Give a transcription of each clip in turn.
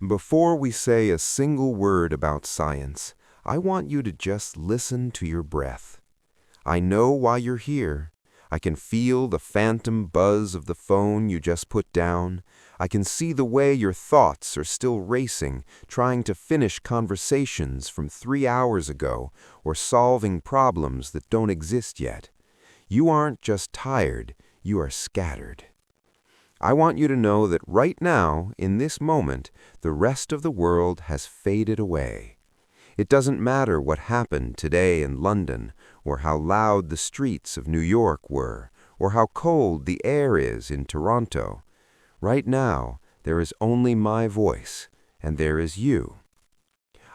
Before we say a single word about science, I want you to just listen to your breath. I know why you're here. I can feel the phantom buzz of the phone you just put down. I can see the way your thoughts are still racing, trying to finish conversations from 3 hours ago or solving problems that don't exist yet. You aren't just tired, you are scattered. I want you to know that right now, in this moment, the rest of the world has faded away. It doesn't matter what happened today in London, or how loud the streets of New York were, or how cold the air is in Toronto. Right now, there is only my voice, and there is you.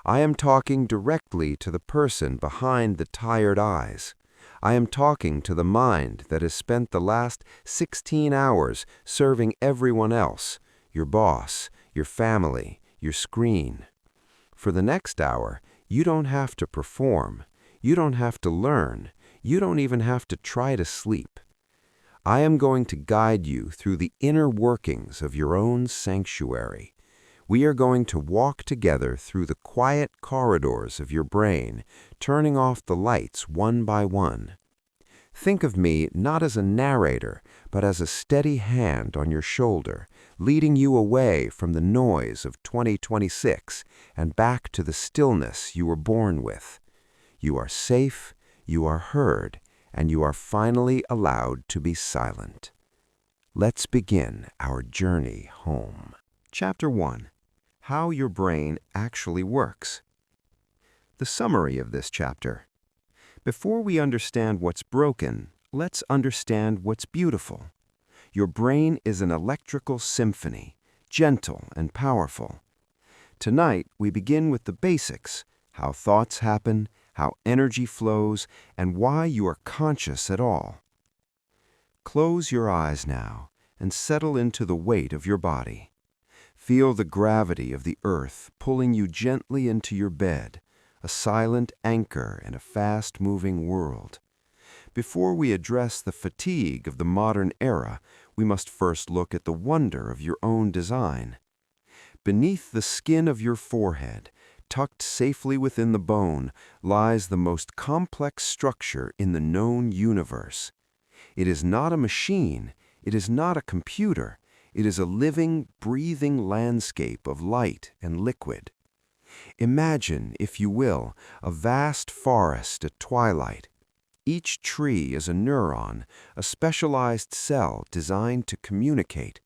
I am talking directly to the person behind the tired eyes. I am talking to the mind that has spent the last 16 hours serving everyone else, your boss, your family, your screen. For the next hour, you don't have to perform. You don't have to learn. You don't even have to try to sleep. I am going to guide you through the inner workings of your own sanctuary. We are going to walk together through the quiet corridors of your brain, turning off the lights one by one. Think of me not as a narrator, but as a steady hand on your shoulder, leading you away from the noise of 2026 and back to the stillness you were born with. You are safe, you are heard, and you are finally allowed to be silent. Let's begin our journey home. Chapter 1. How your brain actually works. The summary of this chapter. Before we understand what's broken, let's understand what's beautiful. Your brain is an electrical symphony, gentle and powerful. Tonight, we begin with the basics, how thoughts happen, how energy flows, and why you are conscious at all. Close your eyes now and settle into the weight of your body. Feel the gravity of the earth pulling you gently into your bed, a silent anchor in a fast-moving world. Before we address the fatigue of the modern era, we must first look at the wonder of your own design. Beneath the skin of your forehead, tucked safely within the bone, lies the most complex structure in the known universe. It is not a machine, it is not a computer, it is a living, breathing landscape of light and liquid. Imagine, if you will, a vast forest at twilight. Each tree is a neuron, a specialized cell designed to communicate.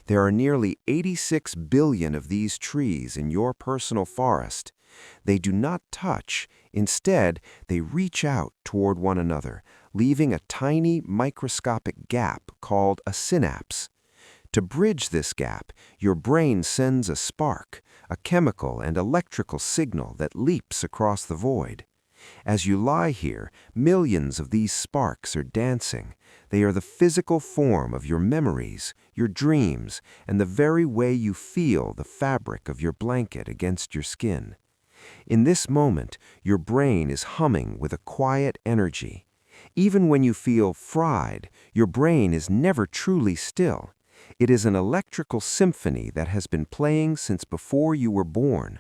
There are nearly 86 billion of these trees in your personal forest. They do not touch. Instead, they reach out toward one another, leaving a tiny microscopic gap called a synapse. To bridge this gap, your brain sends a spark, a chemical and electrical signal that leaps across the void. As you lie here, millions of these sparks are dancing. They are the physical form of your memories, your dreams, and the very way you feel the fabric of your blanket against your skin. In this moment, your brain is humming with a quiet energy. Even when you feel fried, your brain is never truly still. It is an electrical symphony that has been playing since before you were born.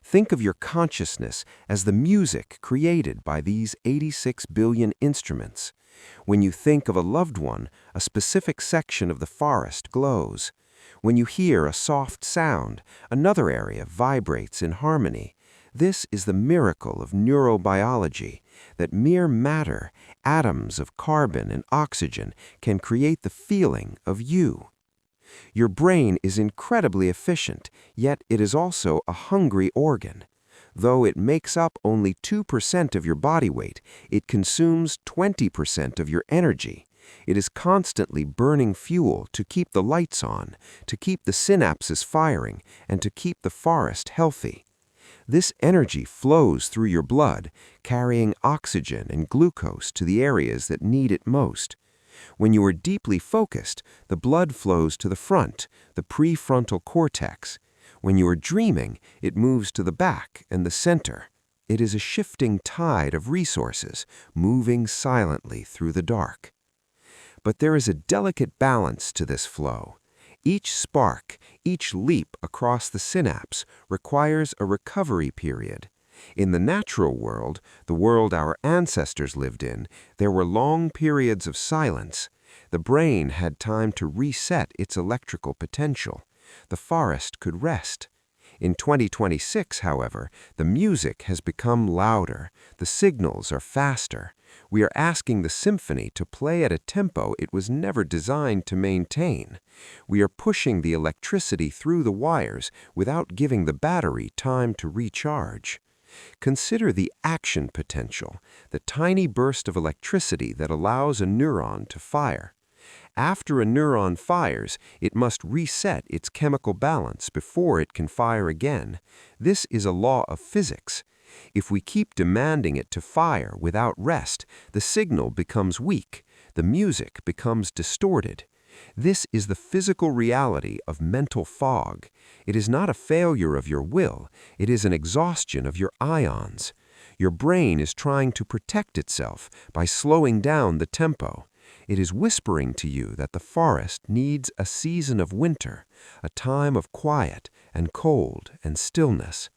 Think of your consciousness as the music created by these 86 billion instruments. When you think of a loved one, a specific section of the forest glows. When you hear a soft sound, another area vibrates in harmony. This is the miracle of neurobiology, that mere matter, atoms of carbon and oxygen, can create the feeling of you. Your brain is incredibly efficient, yet it is also a hungry organ. Though it makes up only 2% of your body weight, it consumes 20% of your energy. It is constantly burning fuel to keep the lights on, to keep the synapses firing, and to keep the forest healthy. This energy flows through your blood, carrying oxygen and glucose to the areas that need it most. When you are deeply focused, the blood flows to the front, the prefrontal cortex. When you are dreaming, it moves to the back and the center. It is a shifting tide of resources, moving silently through the dark. But there is a delicate balance to this flow. Each spark, each leap across the synapse requires a recovery period. In the natural world, the world our ancestors lived in, there were long periods of silence. The brain had time to reset its electrical potential. The forest could rest. In 2026, however, the music has become louder. The signals are faster. We are asking the symphony to play at a tempo it was never designed to maintain. We are pushing the electricity through the wires without giving the battery time to recharge. Consider the action potential, the tiny burst of electricity that allows a neuron to fire. After a neuron fires, it must reset its chemical balance before it can fire again. This is a law of physics. If we keep demanding it to fire without rest, the signal becomes weak, the music becomes distorted. This is the physical reality of mental fog. It is not a failure of your will, it is an exhaustion of your ions. Your brain is trying to protect itself by slowing down the tempo. It is whispering to you that the forest needs a season of winter, a time of quiet and cold and stillness.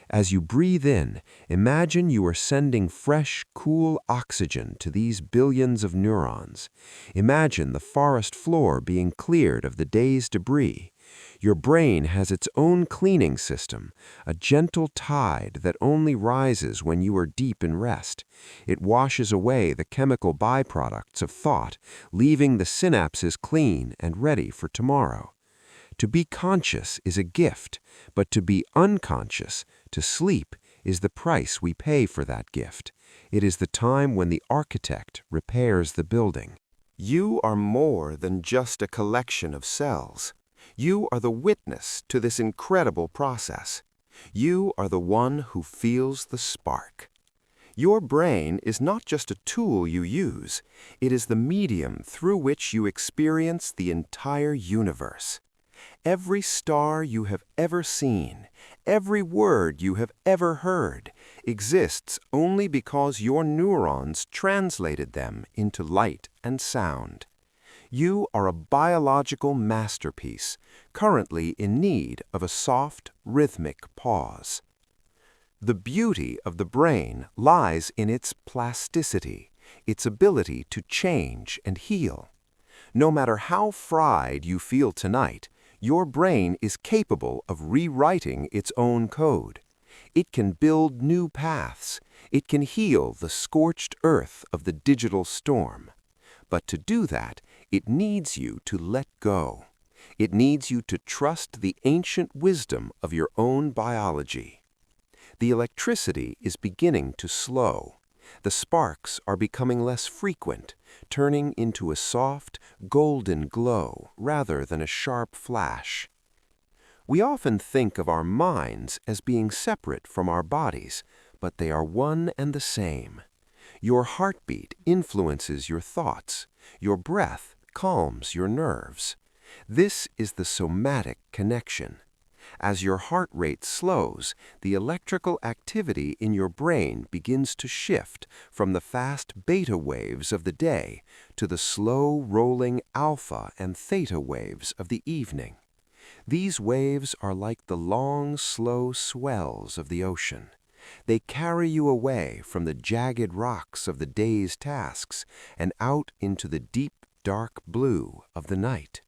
As you breathe in, imagine you are sending fresh, cool oxygen to these billions of neurons. Imagine the forest floor being cleared of the day's debris. Your brain has its own cleaning system, a gentle tide that only rises when you are deep in rest. It washes away the chemical byproducts of thought, leaving the synapses clean and ready for tomorrow. To be conscious is a gift, but to be unconscious, to sleep, is the price we pay for that gift. It is the time when the architect repairs the building. You are more than just a collection of cells. You are the witness to this incredible process. You are the one who feels the spark. Your brain is not just a tool you use, it is the medium through which you experience the entire universe. Every star you have ever seen, every word you have ever heard, exists only because your neurons translated them into light and sound. You are a biological masterpiece, currently in need of a soft, rhythmic pause. The beauty of the brain lies in its plasticity, its ability to change and heal. No matter how fried you feel tonight, your brain is capable of rewriting its own code. It can build new paths. It can heal the scorched earth of the digital storm. But to do that, it needs you to let go. It needs you to trust the ancient wisdom of your own biology. The electricity is beginning to slow. The sparks are becoming less frequent, turning into a soft, golden glow rather than a sharp flash. We often think of our minds as being separate from our bodies, but they are one and the same. Your heartbeat influences your thoughts. Your breath calms your nerves. This is the somatic connection. As your heart rate slows, the electrical activity in your brain begins to shift from the fast beta waves of the day to the slow rolling alpha and theta waves of the evening. These waves are like the long, slow swells of the ocean. They carry you away from the jagged rocks of the day's tasks and out into the deep, dark blue of the night.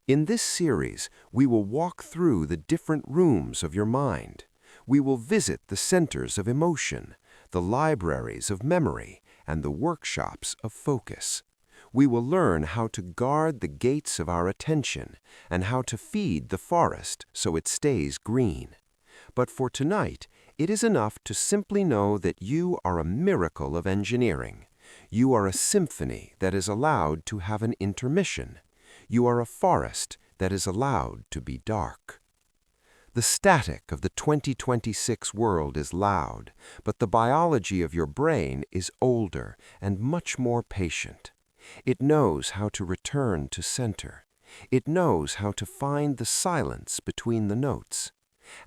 In this series, we will walk through the different rooms of your mind. We will visit the centers of emotion, the libraries of memory, and the workshops of focus. We will learn how to guard the gates of our attention and how to feed the forest so it stays green. But for tonight, it is enough to simply know that you are a miracle of engineering. You are a symphony that is allowed to have an intermission. You are a forest that is allowed to be dark. The static of the 2026 world is loud, but the biology of your brain is older and much more patient. It knows how to return to center. It knows how to find the silence between the notes.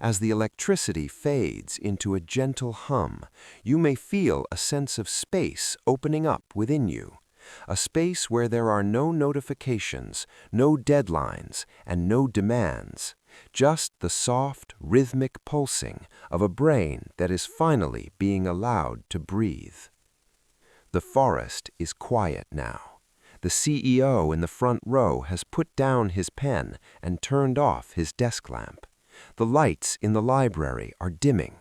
As the electricity fades into a gentle hum, you may feel a sense of space opening up within you. a space where there are no notifications, no deadlines, and no demands, just the soft, rhythmic pulsing of a brain that is finally being allowed to breathe. The forest is quiet now. The CEO in the front row has put down his pen and turned off his desk lamp. The lights in the library are dimming.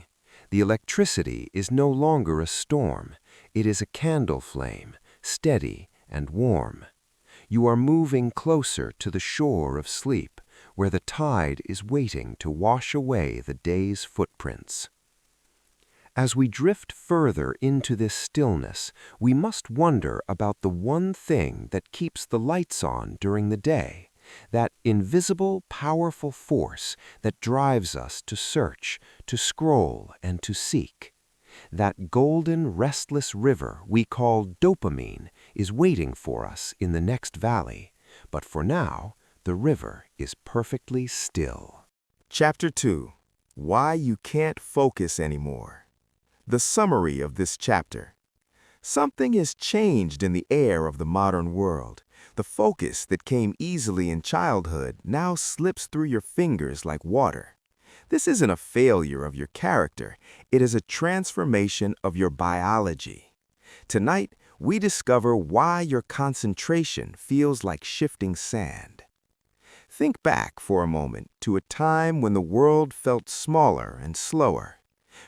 The electricity is no longer a storm. It is a candle flame, steady and warm. You are moving closer to the shore of sleep, where the tide is waiting to wash away the day's footprints. As we drift further into this stillness, we must wonder about the one thing that keeps the lights on during the day, that invisible, powerful force that drives us to search, to scroll, and to seek. That golden, restless river we call dopamine is waiting for us in the next valley, but for now, the river is perfectly still. Chapter 2. Why You Can't Focus Anymore. The summary of this chapter. Something has changed in the air of the modern world. The focus that came easily in childhood now slips through your fingers like water. This isn't a failure of your character. It is a transformation of your biology. Tonight, we discover why your concentration feels like shifting sand. Think back for a moment to a time when the world felt smaller and slower.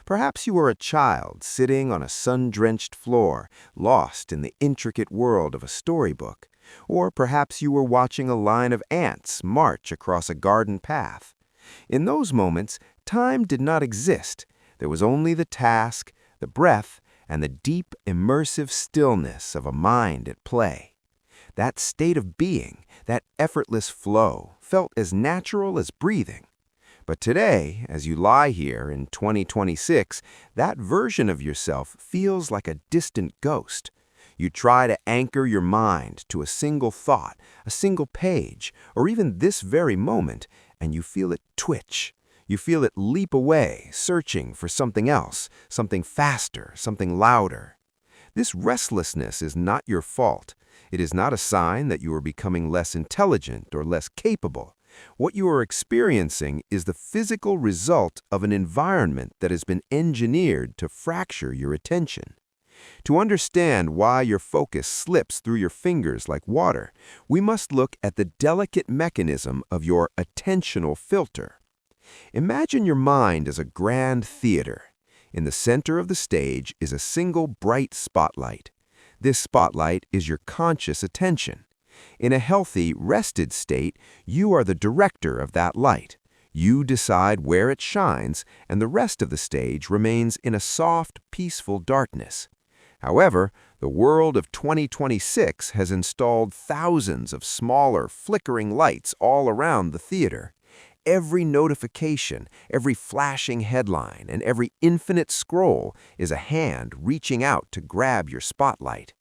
Perhaps you were a child sitting on a sun-drenched floor, lost in the intricate world of a storybook. Or perhaps you were watching a line of ants march across a garden path. In those moments, time did not exist. There was only the task, the breath, and the deep, immersive stillness of a mind at play. That state of being, that effortless flow, felt as natural as breathing. But today, as you lie here in 2026, that version of yourself feels like a distant ghost. You try to anchor your mind to a single thought, a single page, or even this very moment, and you feel it twitch. You feel it leap away, searching for something else, something faster, something louder. This restlessness is not your fault. It is not a sign that you are becoming less intelligent or less capable. What you are experiencing is the physical result of an environment that has been engineered to fracture your attention. To understand why your focus slips through your fingers like water, we must look at the delicate mechanism of your attentional filter. Imagine your mind as a grand theater. In the center of the stage is a single bright spotlight. This spotlight is your conscious attention. In a healthy, rested state, you are the director of that light. You decide where it shines, and the rest of the stage remains in a soft, peaceful darkness. However, the world of 2026 has installed thousands of smaller, flickering lights all around the theater. Every notification, every flashing headline, and every infinite scroll is a hand reaching out to grab your spotlight.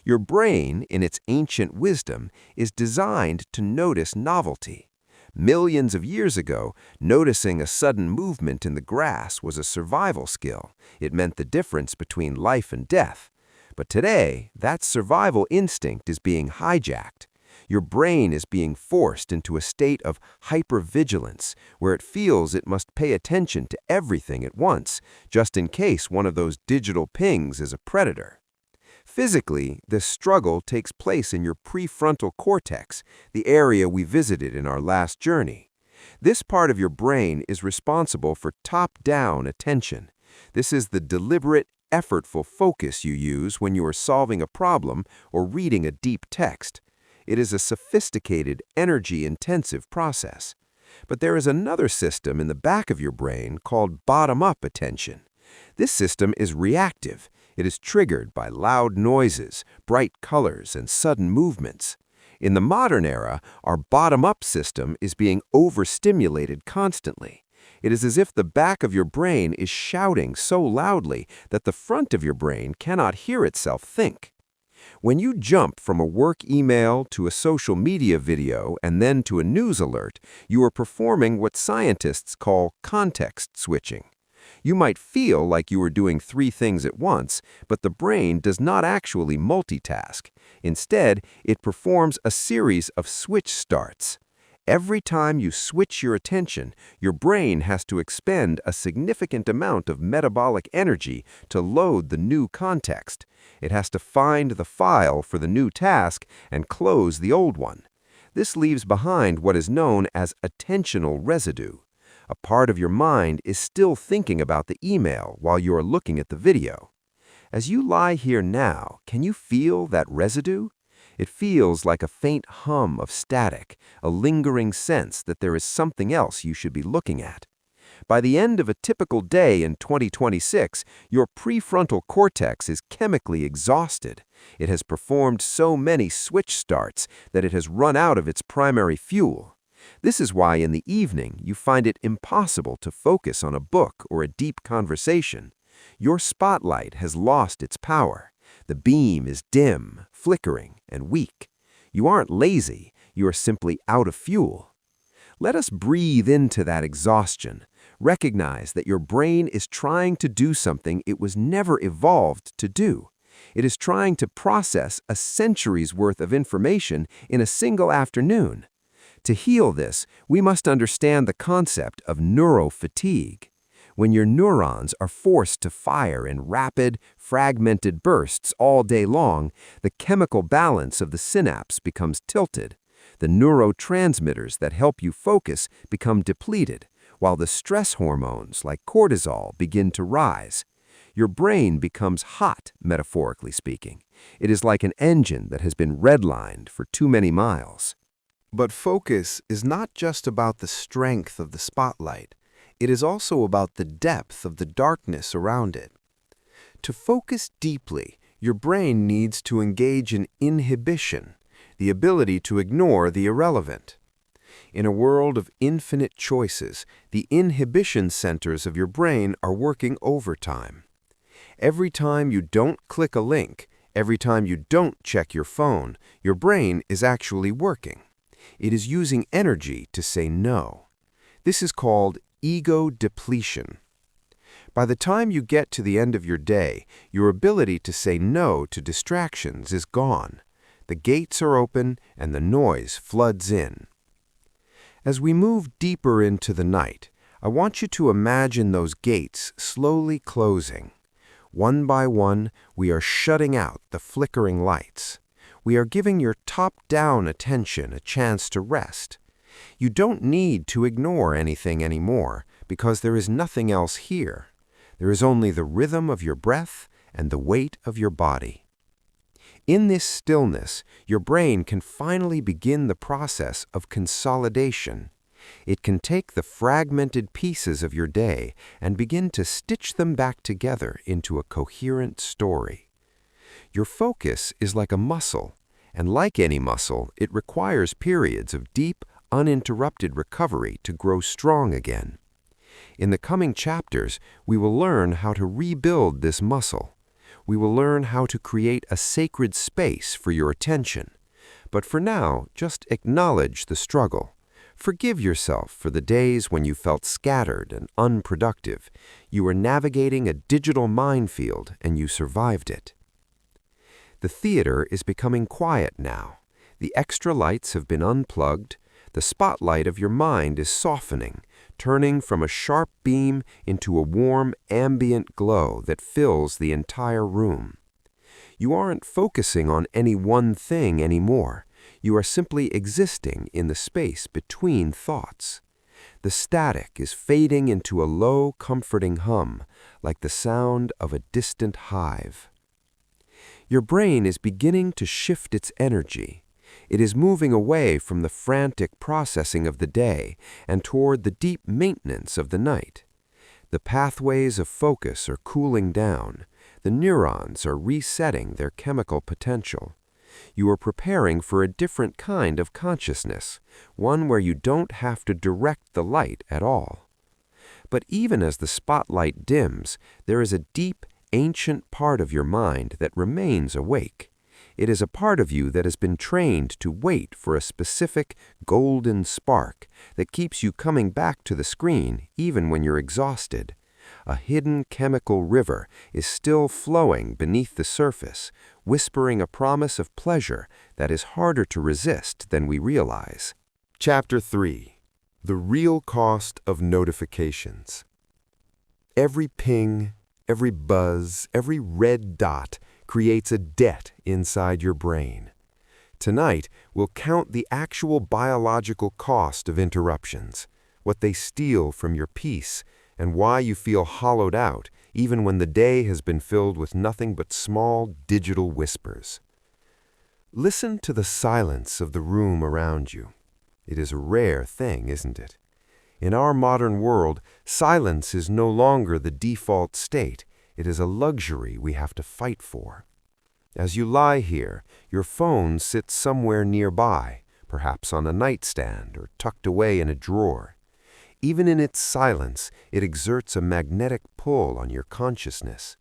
Your brain, in its ancient wisdom, is designed to notice novelty. Millions of years ago, noticing a sudden movement in the grass was a survival skill. It meant the difference between life and death. But today, that survival instinct is being hijacked. Your brain is being forced into a state of hypervigilance, where it feels it must pay attention to everything at once, just in case one of those digital pings is a predator. Physically, this struggle takes place in your prefrontal cortex, the area we visited in our last journey. This part of your brain is responsible for top-down attention. This is the deliberate, effortful focus you use when you are solving a problem or reading a deep text. It is a sophisticated, energy-intensive process. But there is another system in the back of your brain called bottom-up attention. This system is reactive. It is triggered by loud noises, bright colors, and sudden movements. In the modern era, our bottom-up system is being overstimulated constantly. It is as if the back of your brain is shouting so loudly that the front of your brain cannot hear itself think. When you jump from a work email to a social media video and then to a news alert, you are performing what scientists call context switching. You might feel like you are doing 3 things at once, but the brain does not actually multitask. Instead, it performs a series of switch starts. Every time you switch your attention, your brain has to expend a significant amount of metabolic energy to load the new context. It has to find the file for the new task and close the old one. This leaves behind what is known as attentional residue. A part of your mind is still thinking about the email while you are looking at the video. As you lie here now, can you feel that residue? It feels like a faint hum of static, a lingering sense that there is something else you should be looking at. By the end of a typical day in 2026, your prefrontal cortex is chemically exhausted. It has performed so many switch starts that it has run out of its primary fuel. This is why in the evening you find it impossible to focus on a book or a deep conversation. Your spotlight has lost its power. The beam is dim, flickering, and weak. You aren't lazy, you are simply out of fuel. Let us breathe into that exhaustion. Recognize that your brain is trying to do something it was never evolved to do. It is trying to process a century's worth of information in a single afternoon. To heal this, we must understand the concept of neurofatigue. When your neurons are forced to fire in rapid, fragmented bursts all day long, the chemical balance of the synapse becomes tilted. The neurotransmitters that help you focus become depleted, while the stress hormones like cortisol begin to rise. Your brain becomes hot, metaphorically speaking. It is like an engine that has been redlined for too many miles. But focus is not just about the strength of the spotlight. It is also about the depth of the darkness around it. To focus deeply, your brain needs to engage in inhibition, the ability to ignore the irrelevant. In a world of infinite choices, the inhibition centers of your brain are working overtime. Every time you don't click a link, every time you don't check your phone, your brain is actually working. It is using energy to say no. This is called ego depletion. By the time you get to the end of your day, your ability to say no to distractions is gone. The gates are open and the noise floods in. As we move deeper into the night, I want you to imagine those gates slowly closing. One by one, we are shutting out the flickering lights. We are giving your top-down attention a chance to rest. You don't need to ignore anything anymore because there is nothing else here. There is only the rhythm of your breath and the weight of your body. In this stillness, your brain can finally begin the process of consolidation. It can take the fragmented pieces of your day and begin to stitch them back together into a coherent story. Your focus is like a muscle, and like any muscle, it requires periods of deep, uninterrupted recovery to grow strong again. In the coming chapters, we will learn how to rebuild this muscle. We will learn how to create a sacred space for your attention. But for now, just acknowledge the struggle. Forgive yourself for the days when you felt scattered and unproductive. You were navigating a digital minefield and you survived it. The theater is becoming quiet now. The extra lights have been unplugged. The spotlight of your mind is softening, turning from a sharp beam into a warm, ambient glow that fills the entire room. You aren't focusing on any one thing anymore. You are simply existing in the space between thoughts. The static is fading into a low, comforting hum, like the sound of a distant hive. Your brain is beginning to shift its energy. It is moving away from the frantic processing of the day and toward the deep maintenance of the night. The pathways of focus are cooling down. The neurons are resetting their chemical potential. You are preparing for a different kind of consciousness, one where you don't have to direct the light at all. But even as the spotlight dims, there is a deep, ancient part of your mind that remains awake. It is a part of you that has been trained to wait for a specific golden spark that keeps you coming back to the screen even when you're exhausted. A hidden chemical river is still flowing beneath the surface, whispering a promise of pleasure that is harder to resist than we realize. Chapter 3. The Real Cost of Notifications. Every ping, every buzz, every red dot creates a debt inside your brain. Tonight, we'll count the actual biological cost of interruptions, what they steal from your peace, and why you feel hollowed out even when the day has been filled with nothing but small digital whispers. Listen to the silence of the room around you. It is a rare thing, isn't it? In our modern world, silence is no longer the default state. It is a luxury we have to fight for. As you lie here, your phone sits somewhere nearby, perhaps on a nightstand or tucked away in a drawer. Even in its silence, it exerts a magnetic pull on your consciousness.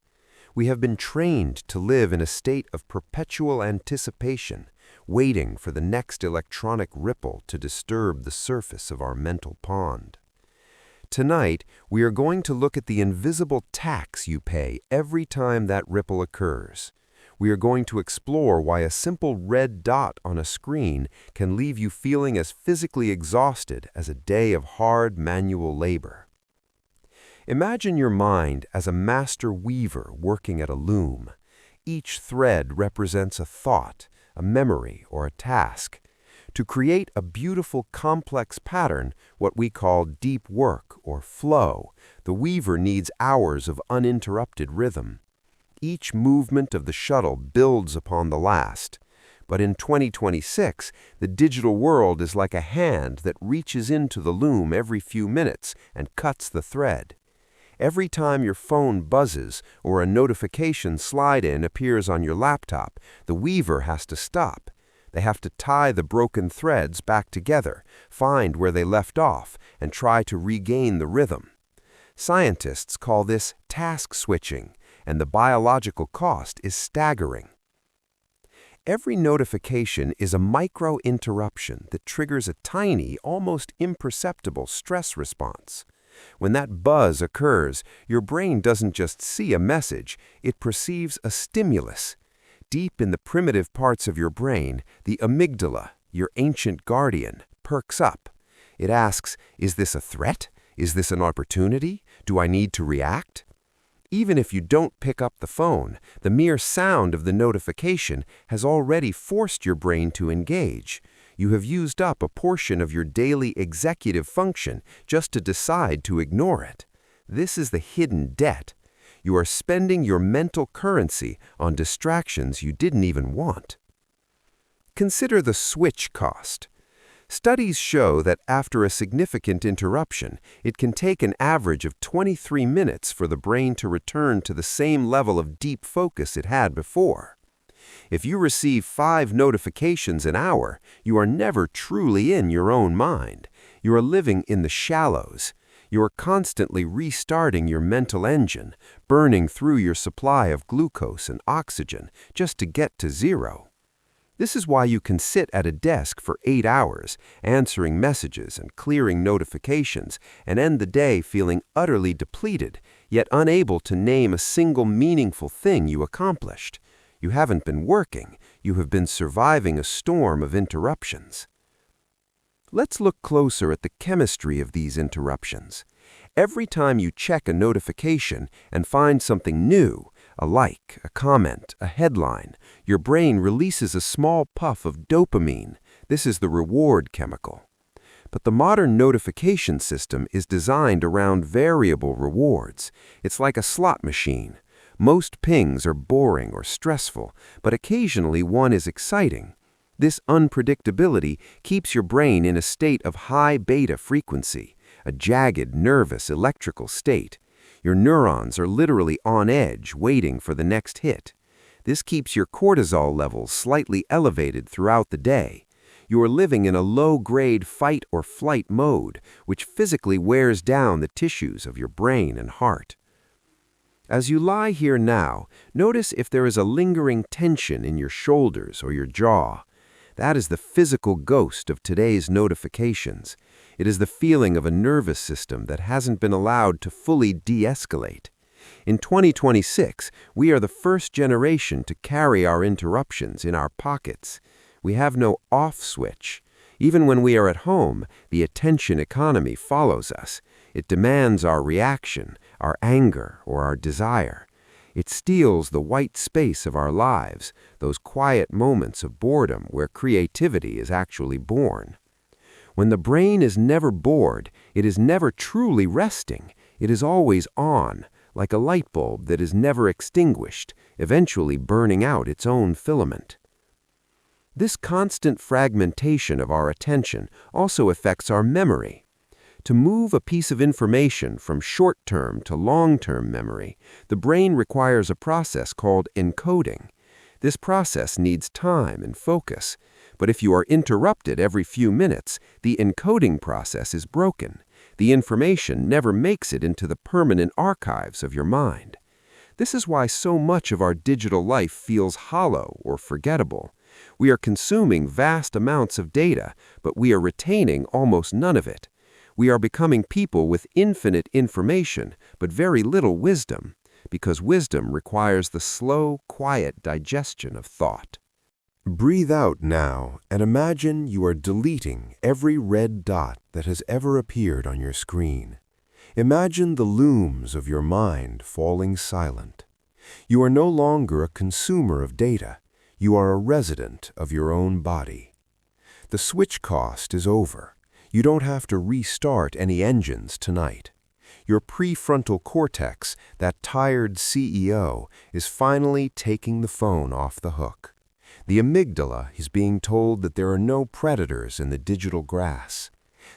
We have been trained to live in a state of perpetual anticipation, waiting for the next electronic ripple to disturb the surface of our mental pond. Tonight, we are going to look at the invisible tax you pay every time that ripple occurs. We are going to explore why a simple red dot on a screen can leave you feeling as physically exhausted as a day of hard manual labor. Imagine your mind as a master weaver working at a loom. Each thread represents a thought, a memory, or a task. To create a beautiful, complex pattern, what we call deep work or flow, the weaver needs hours of uninterrupted rhythm. Each movement of the shuttle builds upon the last. But in 2026, the digital world is like a hand that reaches into the loom every few minutes and cuts the thread. Every time your phone buzzes or a notification slide-in appears on your laptop, the weaver has to stop. They have to tie the broken threads back together, find where they left off, and try to regain the rhythm. Scientists call this task switching, and the biological cost is staggering. Every notification is a micro-interruption that triggers a tiny, almost imperceptible stress response. When that buzz occurs, your brain doesn't just see a message, it perceives a stimulus. Deep in the primitive parts of your brain, the amygdala, your ancient guardian, perks up. It asks, is this a threat? Is this an opportunity? Do I need to react? Even if you don't pick up the phone, the mere sound of the notification has already forced your brain to engage. You have used up a portion of your daily executive function just to decide to ignore it. This is the hidden debt. You are spending your mental currency on distractions you didn't even want. Consider the switch cost. Studies show that after a significant interruption, it can take an average of 23 minutes for the brain to return to the same level of deep focus it had before. If you receive 5 notifications an hour, you are never truly in your own mind. You are living in the shallows. You are constantly restarting your mental engine, burning through your supply of glucose and oxygen just to get to zero. This is why you can sit at a desk for 8 hours, answering messages and clearing notifications, and end the day feeling utterly depleted, yet unable to name a single meaningful thing you accomplished. You haven't been working, you have been surviving a storm of interruptions. Let's look closer at the chemistry of these interruptions. Every time you check a notification and find something new, a like, a comment, a headline, your brain releases a small puff of dopamine. This is the reward chemical. But the modern notification system is designed around variable rewards. It's like a slot machine. Most pings are boring or stressful, but occasionally one is exciting. This unpredictability keeps your brain in a state of high beta frequency, a jagged, nervous electrical state. Your neurons are literally on edge, waiting for the next hit. This keeps your cortisol levels slightly elevated throughout the day. You are living in a low-grade fight or flight mode, which physically wears down the tissues of your brain and heart. As you lie here now, notice if there is a lingering tension in your shoulders or your jaw. That is the physical ghost of today's notifications. It is the feeling of a nervous system that hasn't been allowed to fully de-escalate. In 2026, we are the first generation to carry our interruptions in our pockets. We have no off switch. Even when we are at home, the attention economy follows us. It demands our reaction, our anger, or our desire. It steals the white space of our lives, those quiet moments of boredom where creativity is actually born. When the brain is never bored, it is never truly resting. It is always on, like a light bulb that is never extinguished, eventually burning out its own filament. This constant fragmentation of our attention also affects our memory. To move a piece of information from short-term to long-term memory, the brain requires a process called encoding. This process needs time and focus, but if you are interrupted every few minutes, the encoding process is broken. The information never makes it into the permanent archives of your mind. This is why so much of our digital life feels hollow or forgettable. We are consuming vast amounts of data, but we are retaining almost none of it. We are becoming people with infinite information, but very little wisdom, because wisdom requires the slow, quiet digestion of thought. Breathe out now and imagine you are deleting every red dot that has ever appeared on your screen. Imagine the looms of your mind falling silent. You are no longer a consumer of data. You are a resident of your own body. The switch cost is over. You don't have to restart any engines tonight. Your prefrontal cortex, that tired CEO, is finally taking the phone off the hook. The amygdala is being told that there are no predators in the digital grass.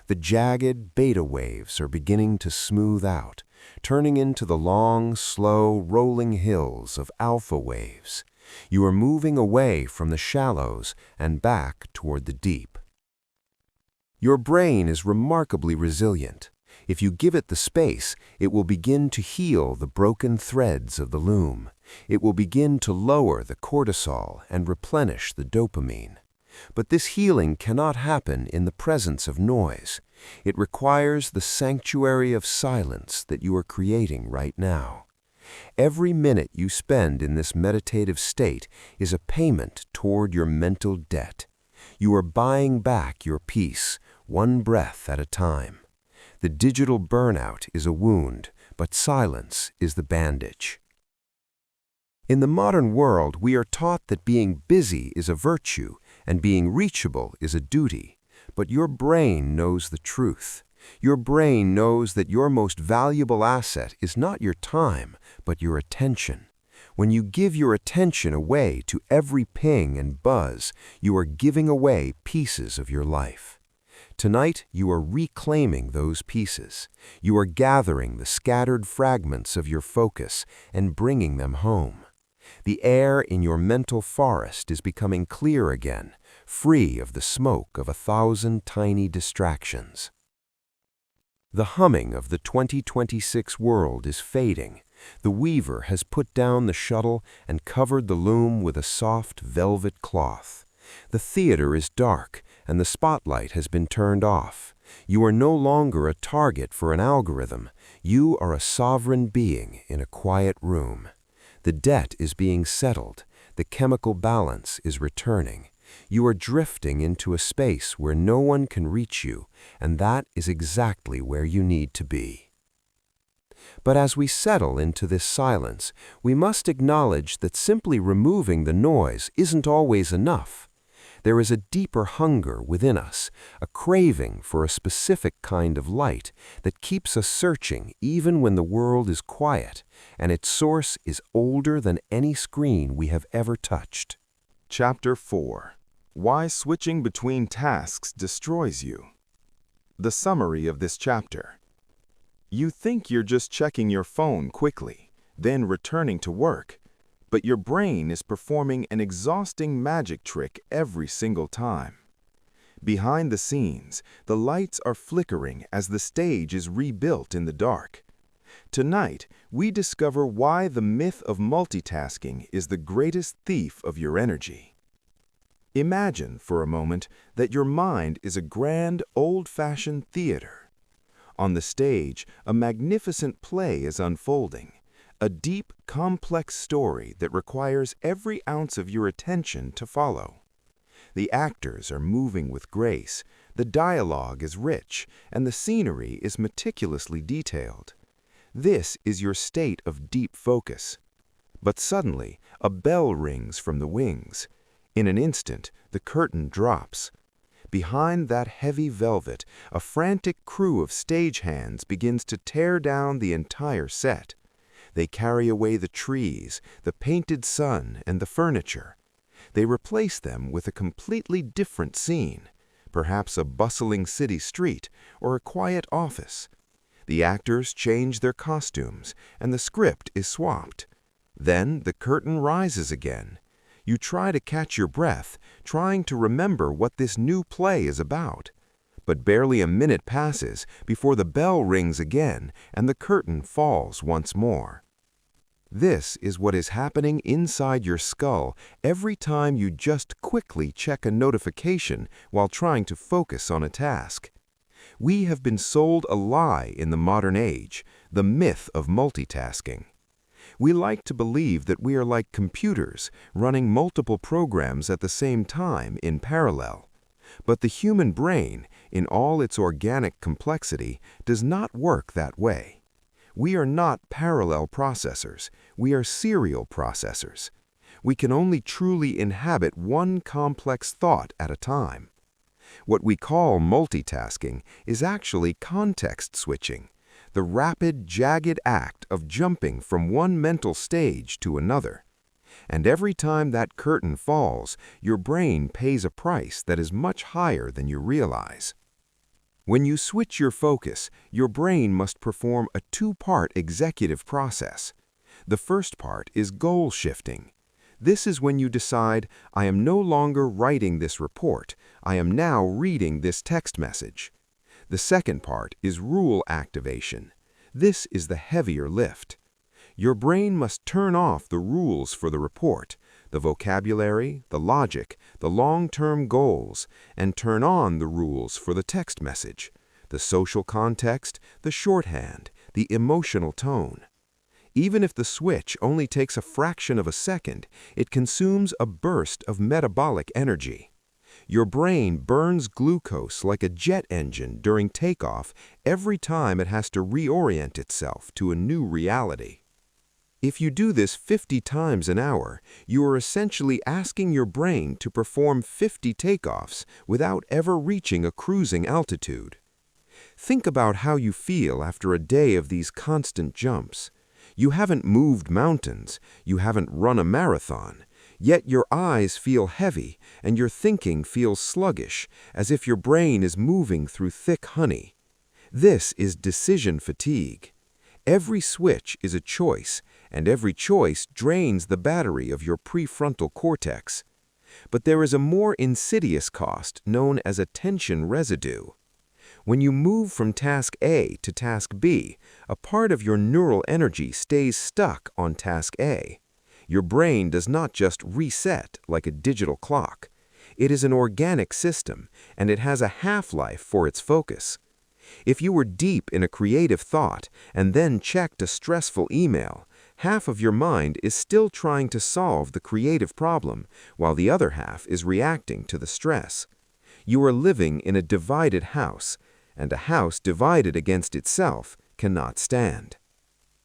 The jagged beta waves are beginning to smooth out, turning into the long, slow, rolling hills of alpha waves. You are moving away from the shallows and back toward the deep. Your brain is remarkably resilient. If you give it the space, it will begin to heal the broken threads of the loom. It will begin to lower the cortisol and replenish the dopamine. But this healing cannot happen in the presence of noise. It requires the sanctuary of silence that you are creating right now. Every minute you spend in this meditative state is a payment toward your mental debt. You are buying back your peace, one breath at a time. The digital burnout is a wound, but silence is the bandage. In the modern world, we are taught that being busy is a virtue and being reachable is a duty. But your brain knows the truth. Your brain knows that your most valuable asset is not your time, but your attention. When you give your attention away to every ping and buzz, you are giving away pieces of your life. Tonight, you are reclaiming those pieces. You are gathering the scattered fragments of your focus and bringing them home. The air in your mental forest is becoming clear again, free of the smoke of 1,000 tiny distractions. The humming of the 2026 world is fading. The weaver has put down the shuttle and covered the loom with a soft velvet cloth. The theater is dark, and the spotlight has been turned off. You are no longer a target for an algorithm. You are a sovereign being in a quiet room. The debt is being settled. The chemical balance is returning. You are drifting into a space where no one can reach you, and that is exactly where you need to be. But as we settle into this silence, we must acknowledge that simply removing the noise isn't always enough. There is a deeper hunger within us, a craving for a specific kind of light that keeps us searching even when the world is quiet, and its source is older than any screen we have ever touched. Chapter 4. Why Switching Between Tasks Destroys You. The summary of this chapter. You think you're just checking your phone quickly, then returning to work, but your brain is performing an exhausting magic trick every single time. Behind the scenes, the lights are flickering as the stage is rebuilt in the dark. Tonight, we discover why the myth of multitasking is the greatest thief of your energy. Imagine for a moment that your mind is a grand, old-fashioned theater. On the stage, a magnificent play is unfolding, a deep, complex story that requires every ounce of your attention to follow. The actors are moving with grace, the dialogue is rich, and the scenery is meticulously detailed. This is your state of deep focus. But suddenly, a bell rings from the wings. In an instant, the curtain drops. Behind that heavy velvet, a frantic crew of stagehands begins to tear down the entire set. They carry away the trees, the painted sun, and the furniture. They replace them with a completely different scene, perhaps a bustling city street or a quiet office. The actors change their costumes, and the script is swapped. Then the curtain rises again. You try to catch your breath, trying to remember what this new play is about. But barely a minute passes before the bell rings again and the curtain falls once more. This is what is happening inside your skull every time you just quickly check a notification while trying to focus on a task. We have been sold a lie in the modern age, the myth of multitasking. We like to believe that we are like computers, running multiple programs at the same time in parallel. But the human brain, in all its organic complexity, does not work that way. We are not parallel processors, we are serial processors. We can only truly inhabit one complex thought at a time. What we call multitasking is actually context switching, the rapid, jagged act of jumping from one mental stage to another. And every time that curtain falls, your brain pays a price that is much higher than you realize. When you switch your focus, your brain must perform a two-part executive process. The first part is goal shifting. This is when you decide, I am no longer writing this report, I am now reading this text message. The second part is rule activation. This is the heavier lift. Your brain must turn off the rules for the report, the vocabulary, the logic, the long-term goals, and turn on the rules for the text message, the social context, the shorthand, the emotional tone. Even if the switch only takes a fraction of a second, it consumes a burst of metabolic energy. Your brain burns glucose like a jet engine during takeoff every time it has to reorient itself to a new reality. If you do this 50 times an hour, you are essentially asking your brain to perform 50 takeoffs without ever reaching a cruising altitude. Think about how you feel after a day of these constant jumps. You haven't moved mountains, you haven't run a marathon, yet your eyes feel heavy and your thinking feels sluggish, as if your brain is moving through thick honey. This is decision fatigue. Every switch is a choice, and every choice drains the battery of your prefrontal cortex. But there is a more insidious cost known as attention residue. When you move from task A to task B, a part of your neural energy stays stuck on task A. Your brain does not just reset like a digital clock. It is an organic system, and it has a half-life for its focus. If you were deep in a creative thought and then checked a stressful email, half of your mind is still trying to solve the creative problem, while the other half is reacting to the stress. You are living in a divided house, and a house divided against itself cannot stand.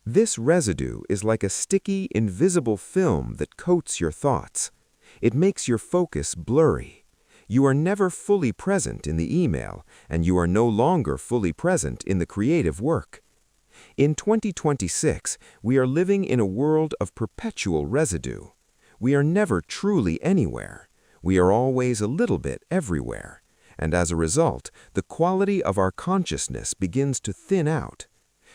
This residue is like a sticky, invisible film that coats your thoughts. It makes your focus blurry. You are never fully present in the email, and you are no longer fully present in the creative work. In 2026, we are living in a world of perpetual residue. We are never truly anywhere. We are always a little bit everywhere. And as a result, the quality of our consciousness begins to thin out.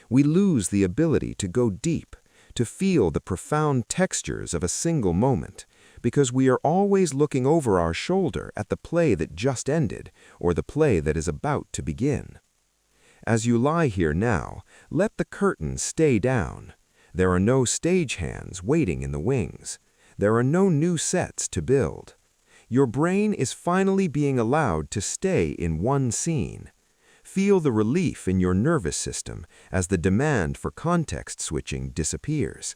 We lose the ability to go deep, to feel the profound textures of a single moment, because we are always looking over our shoulder at the play that just ended or the play that is about to begin. As you lie here now, let the curtain stay down. There are no stagehands waiting in the wings. There are no new sets to build. Your brain is finally being allowed to stay in one scene. Feel the relief in your nervous system as the demand for context switching disappears.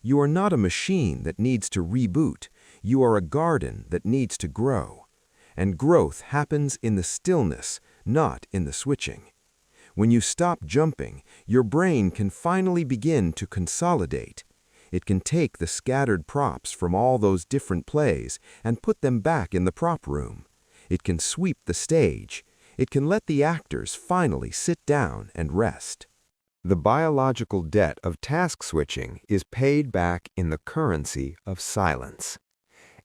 You are not a machine that needs to reboot. You are a garden that needs to grow. And growth happens in the stillness, not in the switching. When you stop jumping, your brain can finally begin to consolidate. It can take the scattered props from all those different plays and put them back in the prop room. It can sweep the stage. It can let the actors finally sit down and rest. The biological debt of task switching is paid back in the currency of silence.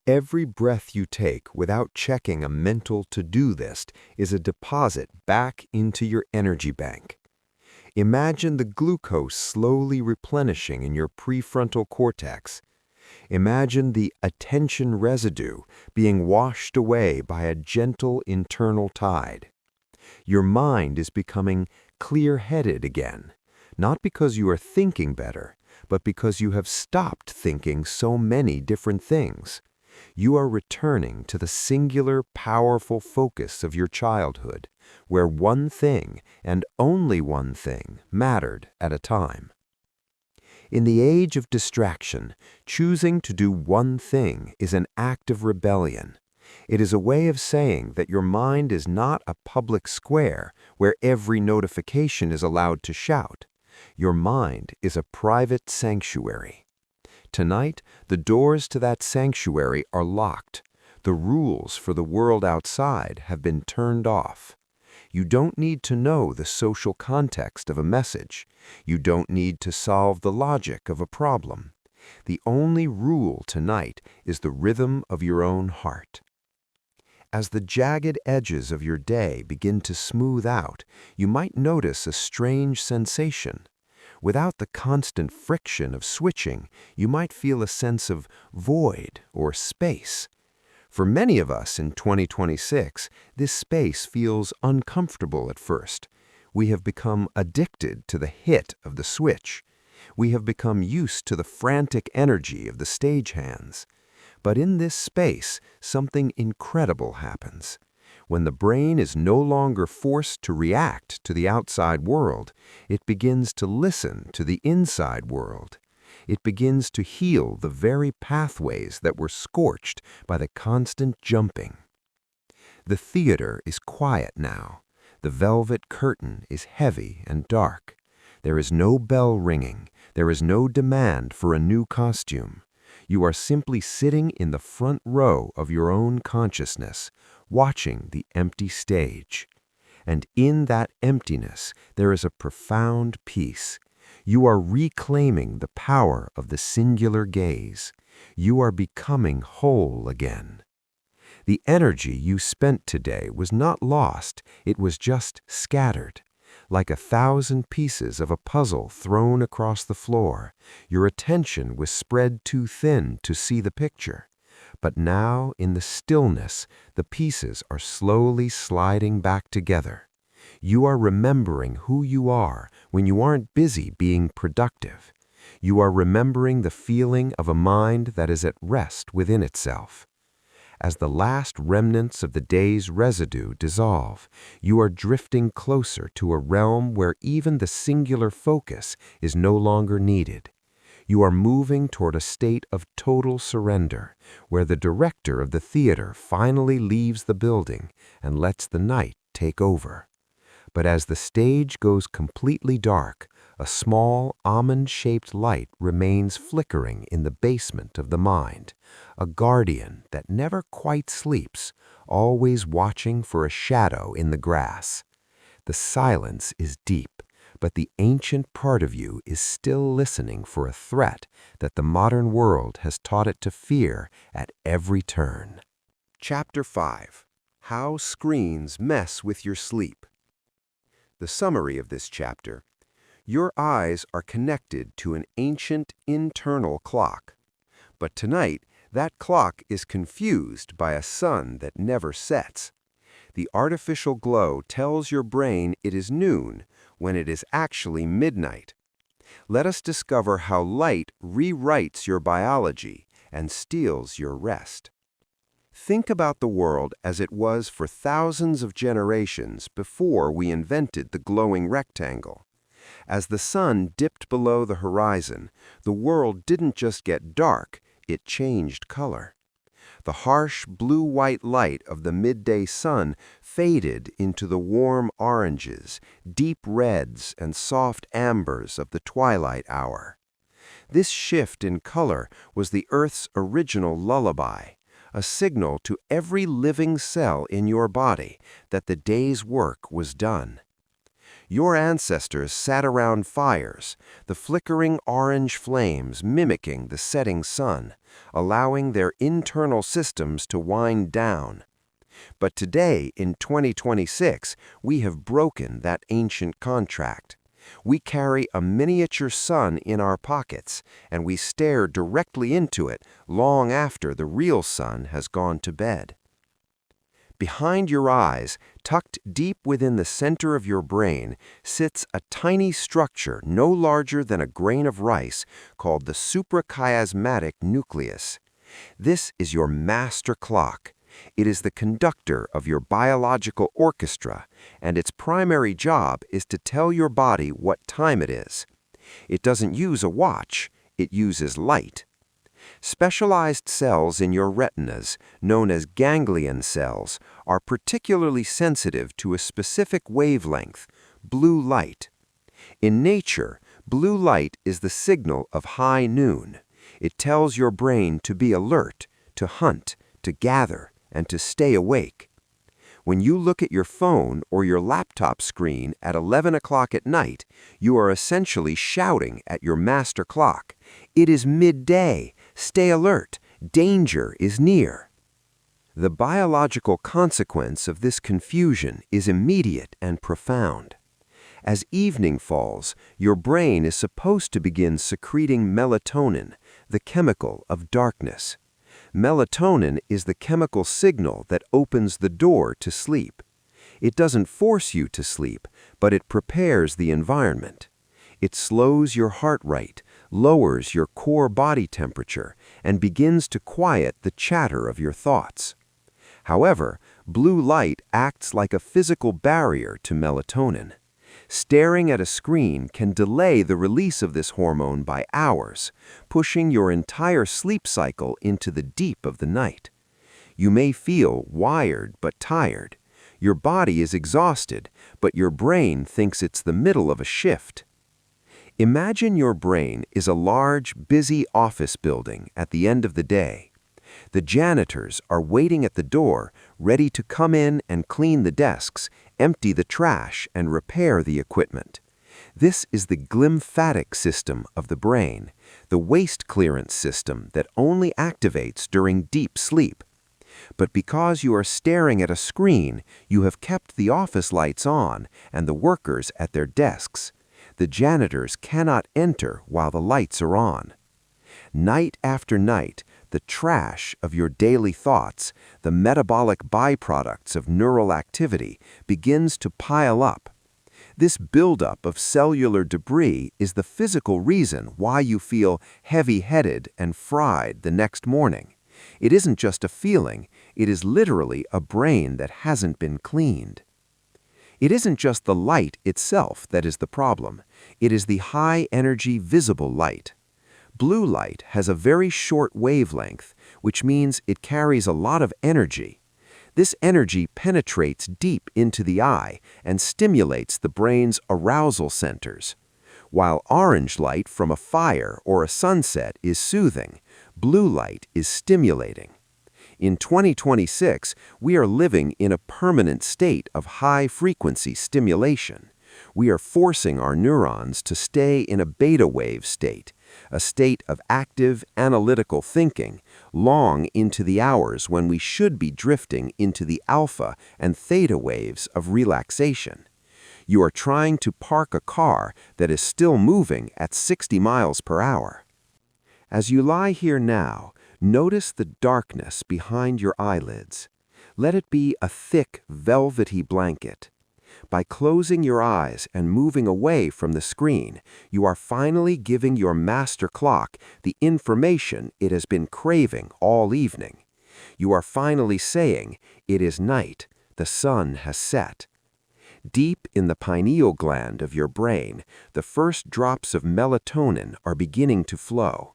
Every breath you take without checking a mental to-do list is a deposit back into your energy bank. Imagine the glucose slowly replenishing in your prefrontal cortex. Imagine the attention residue being washed away by a gentle internal tide. Your mind is becoming clear-headed again, not because you are thinking better, but because you have stopped thinking so many different things. You are returning to the singular, powerful focus of your childhood, where one thing, and only one thing, mattered at a time. In the age of distraction, choosing to do one thing is an act of rebellion. It is a way of saying that your mind is not a public square where every notification is allowed to shout. Your mind is a private sanctuary. Tonight, the doors to that sanctuary are locked. The rules for the world outside have been turned off. You don't need to know the social context of a message. You don't need to solve the logic of a problem. The only rule tonight is the rhythm of your own heart. As the jagged edges of your day begin to smooth out, you might notice a strange sensation. Without the constant friction of switching, you might feel a sense of void or space. For many of us in 2026, this space feels uncomfortable at first. We have become addicted to the hit of the switch. We have become used to the frantic energy of the stagehands. But in this space, something incredible happens. When the brain is no longer forced to react to the outside world, it begins to listen to the inside world. It begins to heal the very pathways that were scorched by the constant jumping. The theater is quiet now. The velvet curtain is heavy and dark. There is no bell ringing. There is no demand for a new costume. You are simply sitting in the front row of your own consciousness, watching the empty stage. And in that emptiness, there is a profound peace. You are reclaiming the power of the singular gaze. You are becoming whole again. The energy you spent today was not lost, it was just scattered. Like 1,000 pieces of a puzzle thrown across the floor, your attention was spread too thin to see the picture. But now, in the stillness, the pieces are slowly sliding back together. You are remembering who you are when you aren't busy being productive. You are remembering the feeling of a mind that is at rest within itself. As the last remnants of the day's residue dissolve, you are drifting closer to a realm where even the singular focus is no longer needed. You are moving toward a state of total surrender, where the director of the theater finally leaves the building and lets the night take over. But as the stage goes completely dark, a small almond-shaped light remains flickering in the basement of the mind, a guardian that never quite sleeps, always watching for a shadow in the grass. The silence is deep, but the ancient part of you is still listening for a threat that the modern world has taught it to fear at every turn. Chapter 5. How Screens Mess with Your Sleep. The summary of this chapter: your eyes are connected to an ancient internal clock. But tonight, that clock is confused by a sun that never sets. The artificial glow tells your brain it is noon when it is actually midnight. Let us discover how light rewrites your biology and steals your rest. Think about the world as it was for thousands of generations before we invented the glowing rectangle. As the sun dipped below the horizon, the world didn't just get dark, it changed color. The harsh blue-white light of the midday sun faded into the warm oranges, deep reds, and soft ambers of the twilight hour. This shift in color was the Earth's original lullaby, a signal to every living cell in your body that the day's work was done. Your ancestors sat around fires, the flickering orange flames mimicking the setting sun, allowing their internal systems to wind down. But today, in 2026, we have broken that ancient contract. We carry a miniature sun in our pockets, and we stare directly into it long after the real sun has gone to bed. Behind your eyes, tucked deep within the center of your brain, sits a tiny structure no larger than a grain of rice called the suprachiasmatic nucleus. This is your master clock. It is the conductor of your biological orchestra, and its primary job is to tell your body what time it is. It doesn't use a watch, it uses light. Specialized cells in your retinas, known as ganglion cells, are particularly sensitive to a specific wavelength, blue light. In nature, blue light is the signal of high noon. It tells your brain to be alert, to hunt, to gather, and to stay awake. When you look at your phone or your laptop screen at 11 o'clock at night, you are essentially shouting at your master clock, "It is midday! Stay alert! Danger is near!" The biological consequence of this confusion is immediate and profound. As evening falls, your brain is supposed to begin secreting melatonin, the chemical of darkness. Melatonin is the chemical signal that opens the door to sleep. It doesn't force you to sleep, but it prepares the environment. It slows your heart rate, lowers your core body temperature, and begins to quiet the chatter of your thoughts. However, blue light acts like a physical barrier to melatonin. Staring at a screen can delay the release of this hormone by hours, pushing your entire sleep cycle into the deep of the night. You may feel wired but tired. Your body is exhausted, but your brain thinks it's the middle of a shift. Imagine your brain is a large, busy office building at the end of the day. The janitors are waiting at the door, ready to come in and clean the desks, empty the trash, and repair the equipment. This is the glymphatic system of the brain, the waste clearance system that only activates during deep sleep. But because you are staring at a screen, you have kept the office lights on and the workers at their desks. The janitors cannot enter while the lights are on. Night after night, the trash of your daily thoughts, the metabolic byproducts of neural activity, begins to pile up. This buildup of cellular debris is the physical reason why you feel heavy-headed and fried the next morning. It isn't just a feeling, it is literally a brain that hasn't been cleaned. It isn't just the light itself that is the problem, it is the high-energy visible light. Blue light has a very short wavelength, which means it carries a lot of energy. This energy penetrates deep into the eye and stimulates the brain's arousal centers. While orange light from a fire or a sunset is soothing, blue light is stimulating. In 2026, we are living in a permanent state of high-frequency stimulation. We are forcing our neurons to stay in a beta wave state, a state of active, analytical thinking, long into the hours when we should be drifting into the alpha and theta waves of relaxation. You are trying to park a car that is still moving at 60 miles per hour. As you lie here now, notice the darkness behind your eyelids. Let it be a thick, velvety blanket. By closing your eyes and moving away from the screen, you are finally giving your master clock the information it has been craving all evening. You are finally saying, "It is night, the sun has set." Deep in the pineal gland of your brain, the first drops of melatonin are beginning to flow.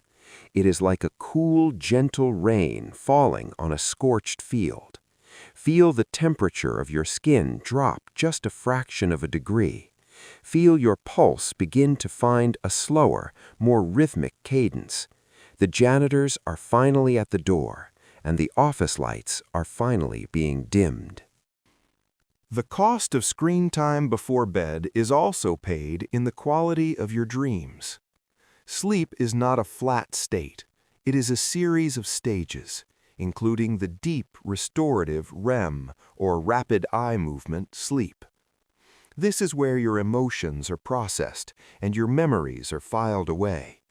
It is like a cool, gentle rain falling on a scorched field. Feel the temperature of your skin drop just a fraction of a degree. Feel your pulse begin to find a slower, more rhythmic cadence. The janitors are finally at the door, and the office lights are finally being dimmed. The cost of screen time before bed is also paid in the quality of your dreams. Sleep is not a flat state. It is a series of stages, including the deep restorative REM, or rapid eye movement, sleep. This is where your emotions are processed and your memories are filed away.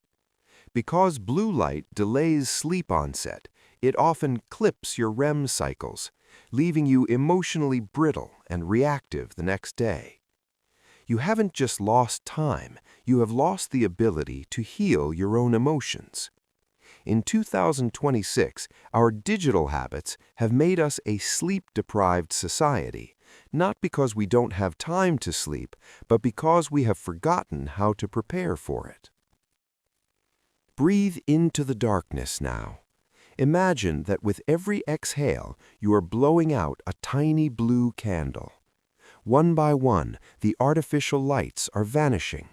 Because blue light delays sleep onset, it often clips your REM cycles, leaving you emotionally brittle and reactive the next day. You haven't just lost time, you have lost the ability to heal your own emotions. In 2026, our digital habits have made us a sleep-deprived society, not because we don't have time to sleep, but because we have forgotten how to prepare for it. Breathe into the darkness now. Imagine that with every exhale, you are blowing out a tiny blue candle. One by one, the artificial lights are vanishing.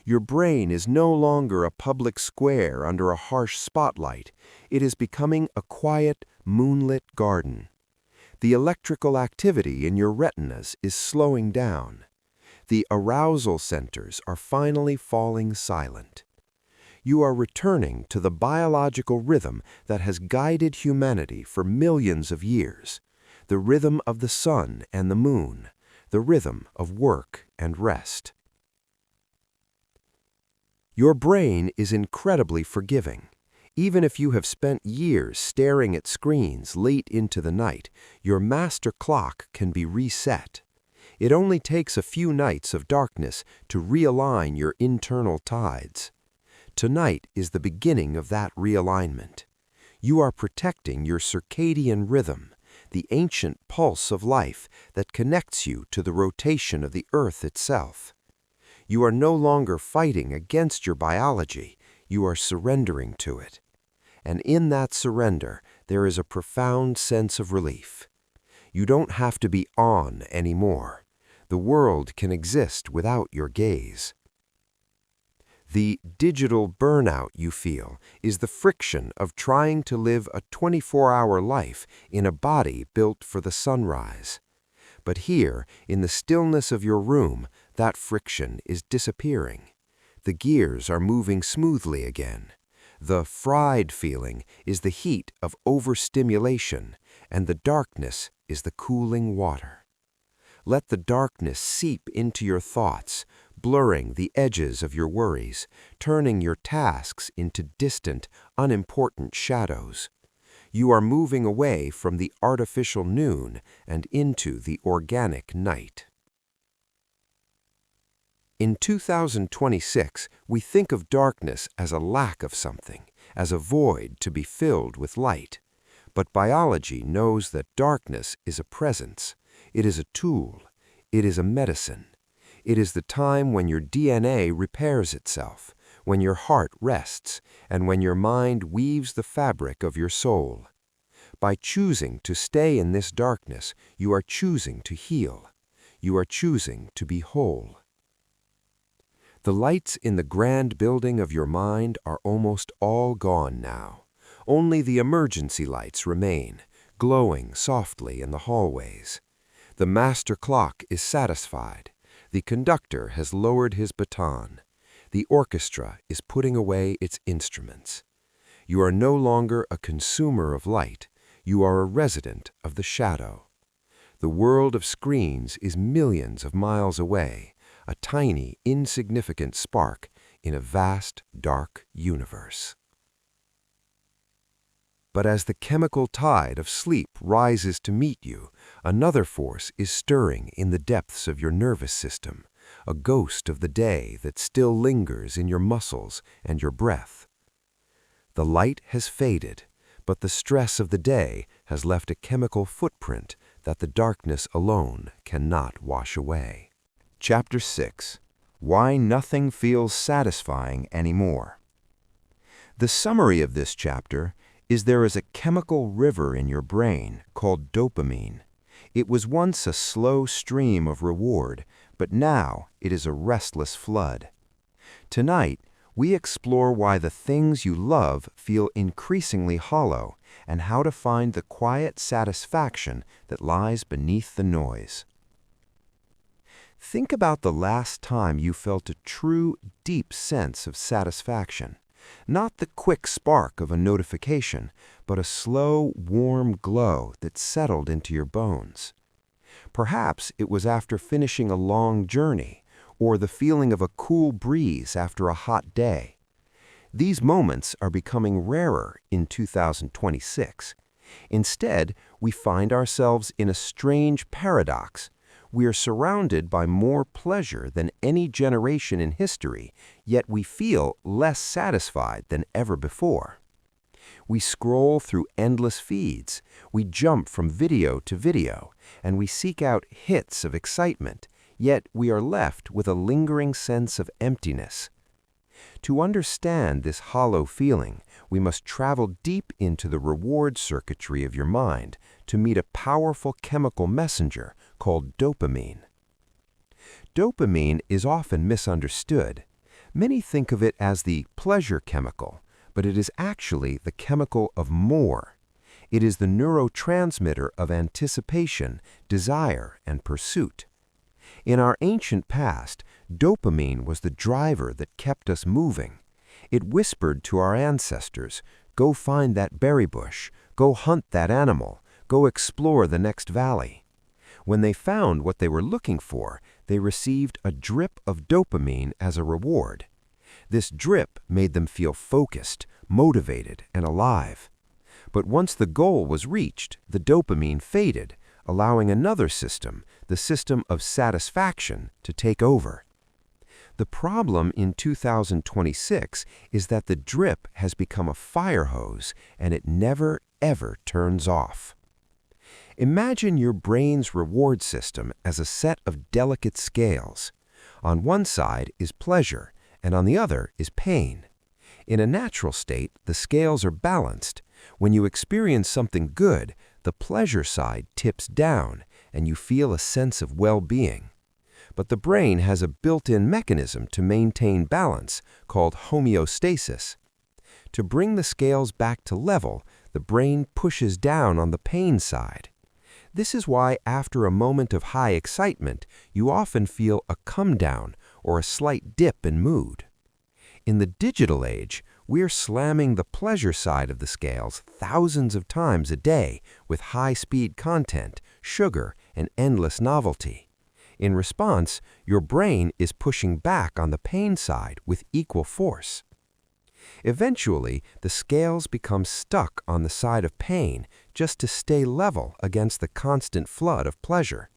Your brain is no longer a public square under a harsh spotlight. It is becoming a quiet, moonlit garden. The electrical activity in your retinas is slowing down. The arousal centers are finally falling silent. You are returning to the biological rhythm that has guided humanity for millions of years, the rhythm of the sun and the moon, the rhythm of work and rest. Your brain is incredibly forgiving. Even if you have spent years staring at screens late into the night, your master clock can be reset. It only takes a few nights of darkness to realign your internal tides. Tonight is the beginning of that realignment. You are protecting your circadian rhythm, the ancient pulse of life that connects you to the rotation of the earth itself. You are no longer fighting against your biology, you are surrendering to it. And in that surrender, there is a profound sense of relief. You don't have to be on anymore. The world can exist without your gaze. The digital burnout you feel is the friction of trying to live a 24-hour life in a body built for the sunrise. But here, in the stillness of your room, that friction is disappearing. The gears are moving smoothly again. The fried feeling is the heat of overstimulation, and the darkness is the cooling water. Let the darkness seep into your thoughts, blurring the edges of your worries, turning your tasks into distant, unimportant shadows. You are moving away from the artificial noon and into the organic night. In 2026, we think of darkness as a lack of something, as a void to be filled with light. But biology knows that darkness is a presence. It is a tool. It is a medicine. It is the time when your DNA repairs itself, when your heart rests, and when your mind weaves the fabric of your soul. By choosing to stay in this darkness, you are choosing to heal. You are choosing to be whole. The lights in the grand building of your mind are almost all gone now. Only the emergency lights remain, glowing softly in the hallways. The master clock is satisfied. The conductor has lowered his baton. The orchestra is putting away its instruments. You are no longer a consumer of light. You are a resident of the shadow. The world of screens is millions of miles away, a tiny, insignificant spark in a vast, dark universe. But as the chemical tide of sleep rises to meet you, another force is stirring in the depths of your nervous system, a ghost of the day that still lingers in your muscles and your breath. The light has faded, but the stress of the day has left a chemical footprint that the darkness alone cannot wash away. Chapter 6. Why Nothing Feels Satisfying Anymore. The summary of this chapter is there is a chemical river in your brain called dopamine. It was once a slow stream of reward, but now it is a restless flood. Tonight, we explore why the things you love feel increasingly hollow and how to find the quiet satisfaction that lies beneath the noise. Think about the last time you felt a true, deep sense of satisfaction. Not the quick spark of a notification, but a slow, warm glow that settled into your bones. Perhaps it was after finishing a long journey, or the feeling of a cool breeze after a hot day. These moments are becoming rarer in 2026. Instead, we find ourselves in a strange paradox. We are surrounded by more pleasure than any generation in history, yet we feel less satisfied than ever before. We scroll through endless feeds, we jump from video to video, and we seek out hits of excitement, yet we are left with a lingering sense of emptiness. To understand this hollow feeling, we must travel deep into the reward circuitry of your mind to meet a powerful chemical messenger called dopamine. Dopamine is often misunderstood. Many think of it as the pleasure chemical, but it is actually the chemical of more. It is the neurotransmitter of anticipation, desire, and pursuit. In our ancient past, dopamine was the driver that kept us moving. It whispered to our ancestors, "Go find that berry bush, go hunt that animal, go explore the next valley." When they found what they were looking for, they received a drip of dopamine as a reward. This drip made them feel focused, motivated, and alive. But once the goal was reached, the dopamine faded, allowing another system, the system of satisfaction, to take over. The problem in 2026 is that the drip has become a fire hose and it never, ever turns off. Imagine your brain's reward system as a set of delicate scales. On one side is pleasure, and on the other is pain. In a natural state, the scales are balanced. When you experience something good, the pleasure side tips down, and you feel a sense of well-being. But the brain has a built-in mechanism to maintain balance called homeostasis. To bring the scales back to level, the brain pushes down on the pain side. This is why after a moment of high excitement, you often feel a come-down or a slight dip in mood. In the digital age, we're slamming the pleasure side of the scales thousands of times a day with high-speed content, sugar, and endless novelty. In response, your brain is pushing back on the pain side with equal force. Eventually, the scales become stuck on the side of pain just to stay level against the constant flood of pleasure.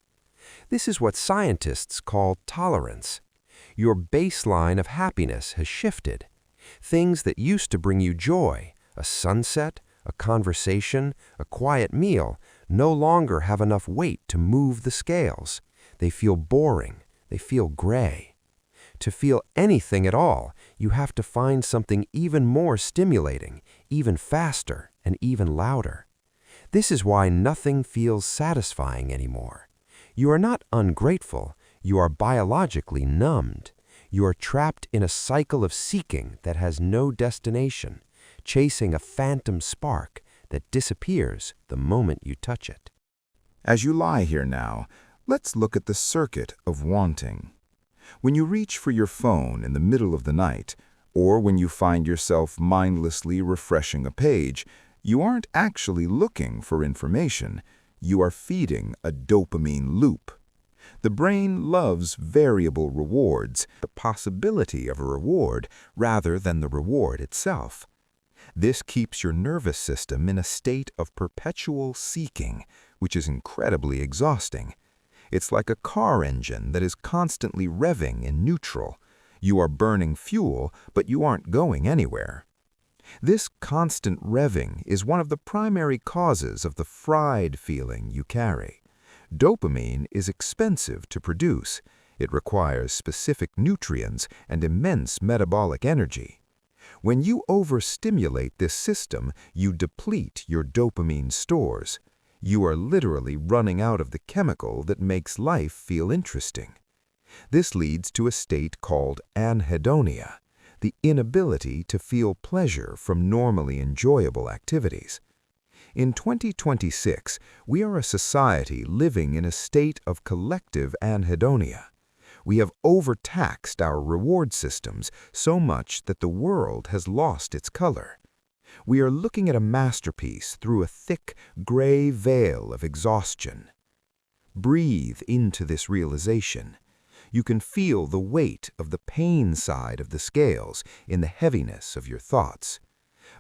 This is what scientists call tolerance. Your baseline of happiness has shifted. Things that used to bring you joy, a sunset, a conversation, a quiet meal, no longer have enough weight to move the scales. They feel boring. They feel gray. To feel anything at all, you have to find something even more stimulating, even faster, and even louder. This is why nothing feels satisfying anymore. You are not ungrateful. You are biologically numbed. You are trapped in a cycle of seeking that has no destination, chasing a phantom spark that disappears the moment you touch it. As you lie here now, let's look at the circuit of wanting. When you reach for your phone in the middle of the night, or when you find yourself mindlessly refreshing a page, you aren't actually looking for information. You are feeding a dopamine loop. The brain loves variable rewards, the possibility of a reward, rather than the reward itself. This keeps your nervous system in a state of perpetual seeking, which is incredibly exhausting. It's like a car engine that is constantly revving in neutral. You are burning fuel, but you aren't going anywhere. This constant revving is one of the primary causes of the fried feeling you carry. Dopamine is expensive to produce. It requires specific nutrients and immense metabolic energy. When you overstimulate this system, you deplete your dopamine stores. You are literally running out of the chemical that makes life feel interesting. This leads to a state called anhedonia, the inability to feel pleasure from normally enjoyable activities. In 2026, we are a society living in a state of collective anhedonia. We have overtaxed our reward systems so much that the world has lost its color. We are looking at a masterpiece through a thick, gray veil of exhaustion. Breathe into this realization. You can feel the weight of the pain side of the scales in the heaviness of your thoughts.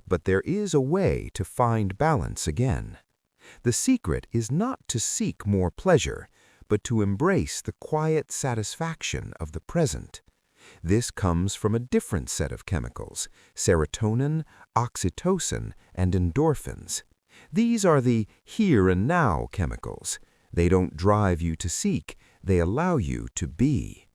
But there is a way to find balance again. The secret is not to seek more pleasure, but to embrace the quiet satisfaction of the present. This comes from a different set of chemicals: serotonin, oxytocin, and endorphins. These are the here and now chemicals. They don't drive you to seek, they allow you to be.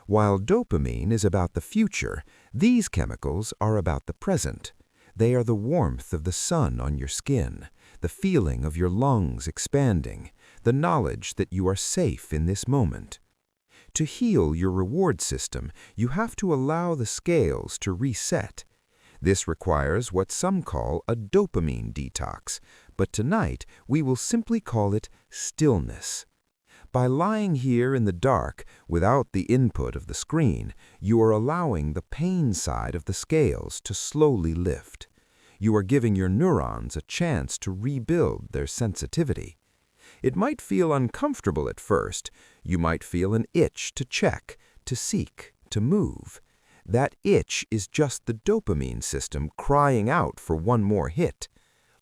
While dopamine is about the future, these chemicals are about the present. They are the warmth of the sun on your skin, the feeling of your lungs expanding, the knowledge that you are safe in this moment. To heal your reward system, you have to allow the scales to reset. This requires what some call a dopamine detox, but tonight we will simply call it stillness. By lying here in the dark, without the input of the screen, you are allowing the pain side of the scales to slowly lift. You are giving your neurons a chance to rebuild their sensitivity. It might feel uncomfortable at first. You might feel an itch to check, to seek, to move. That itch is just the dopamine system crying out for one more hit.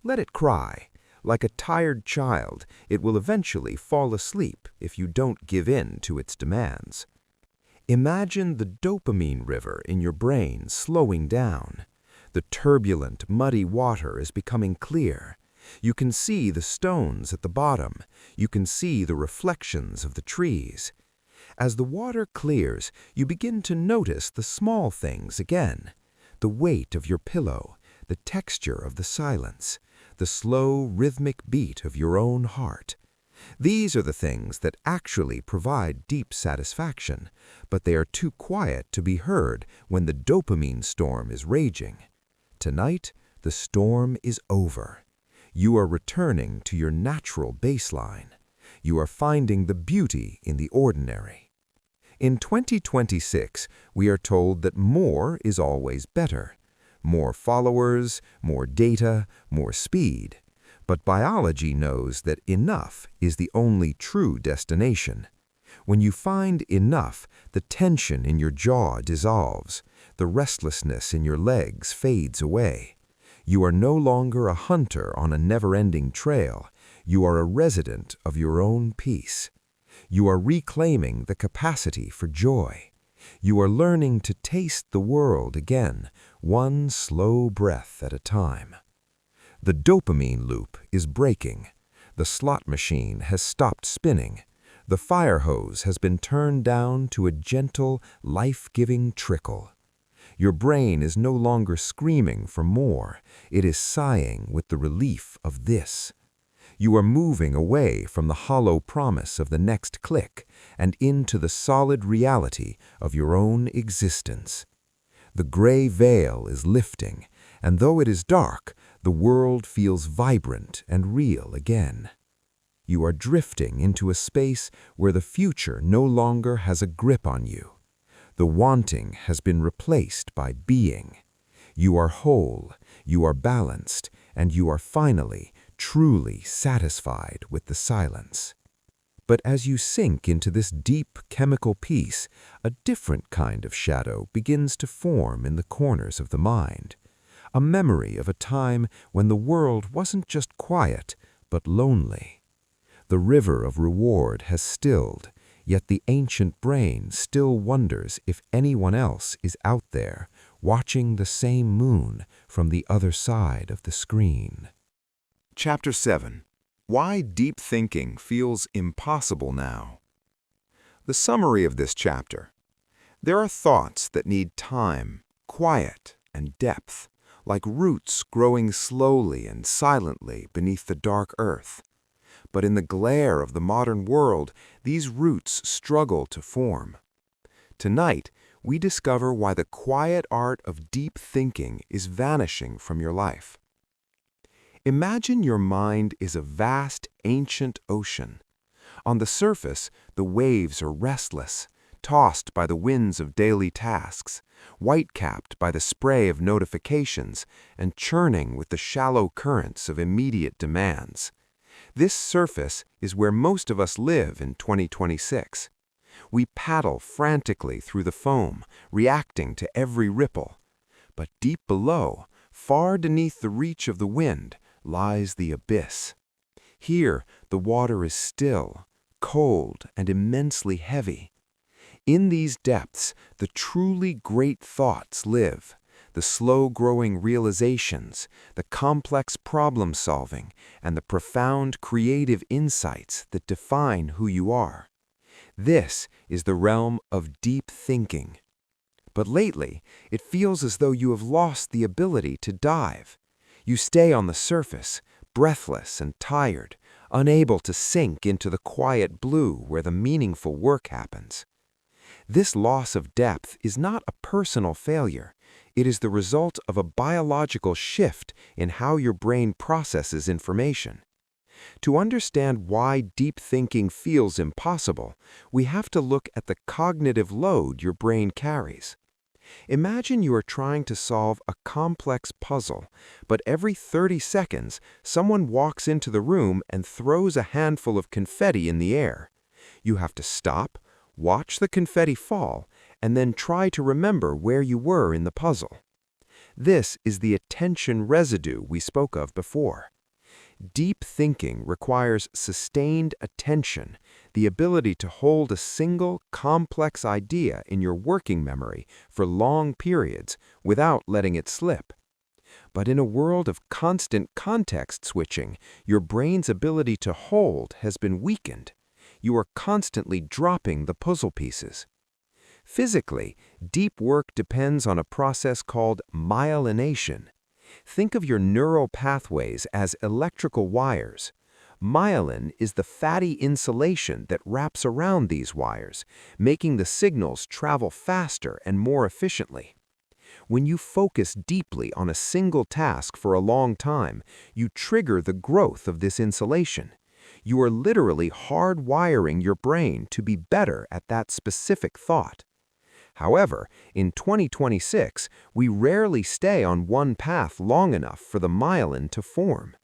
Let it cry. Like a tired child, it will eventually fall asleep if you don't give in to its demands. Imagine the dopamine river in your brain slowing down. The turbulent, muddy water is becoming clear. You can see the stones at the bottom. You can see the reflections of the trees. As the water clears, you begin to notice the small things again. The weight of your pillow, the texture of the silence, the slow, rhythmic beat of your own heart. These are the things that actually provide deep satisfaction, but they are too quiet to be heard when the dopamine storm is raging. Tonight, the storm is over. You are returning to your natural baseline. You are finding the beauty in the ordinary. In 2026, we are told that more is always better. More followers, more data, more speed. But biology knows that enough is the only true destination. When you find enough, the tension in your jaw dissolves. The restlessness in your legs fades away. You are no longer a hunter on a never-ending trail. You are a resident of your own peace. You are reclaiming the capacity for joy. You are learning to taste the world again, one slow breath at a time. The dopamine loop is breaking. The slot machine has stopped spinning. The fire hose has been turned down to a gentle, life-giving trickle. Your brain is no longer screaming for more. It is sighing with the relief of this. You are moving away from the hollow promise of the next click and into the solid reality of your own existence. The gray veil is lifting, and though it is dark, the world feels vibrant and real again. You are drifting into a space where the future no longer has a grip on you. The wanting has been replaced by being. You are whole, you are balanced, and you are finally, truly satisfied with the silence. But as you sink into this deep chemical peace, a different kind of shadow begins to form in the corners of the mind. A memory of a time when the world wasn't just quiet, but lonely. The river of reward has stilled, yet the ancient brain still wonders if anyone else is out there, watching the same moon from the other side of the screen. Chapter 7. Why Deep Thinking Feels Impossible Now. The summary of this chapter. There are thoughts that need time, quiet, and depth, like roots growing slowly and silently beneath the dark earth. But in the glare of the modern world, these roots struggle to form. Tonight, we discover why the quiet art of deep thinking is vanishing from your life. Imagine your mind is a vast, ancient ocean. On the surface, the waves are restless, tossed by the winds of daily tasks, white-capped by the spray of notifications, and churning with the shallow currents of immediate demands. This surface is where most of us live in 2026. We paddle frantically through the foam, reacting to every ripple. But deep below, far beneath the reach of the wind, lies the abyss. Here, the water is still, cold, and immensely heavy. In these depths, the truly great thoughts live, the slow-growing realizations, the complex problem-solving, and the profound creative insights that define who you are. This is the realm of deep thinking. But lately, it feels as though you have lost the ability to dive. You stay on the surface, breathless and tired, unable to sink into the quiet blue where the meaningful work happens. This loss of depth is not a personal failure. It is the result of a biological shift in how your brain processes information. To understand why deep thinking feels impossible, we have to look at the cognitive load your brain carries. Imagine you are trying to solve a complex puzzle, but every 30 seconds, someone walks into the room and throws a handful of confetti in the air. You have to stop, watch the confetti fall, and then try to remember where you were in the puzzle. This is the attention residue we spoke of before. Deep thinking requires sustained attention, the ability to hold a single, complex idea in your working memory for long periods without letting it slip. But in a world of constant context switching, your brain's ability to hold has been weakened. You are constantly dropping the puzzle pieces. Physically, deep work depends on a process called myelination. Think of your neural pathways as electrical wires. Myelin is the fatty insulation that wraps around these wires, making the signals travel faster and more efficiently. When you focus deeply on a single task for a long time, you trigger the growth of this insulation. You are literally hardwiring your brain to be better at that specific thought. However, in 2026, we rarely stay on one path long enough for the myelin to form.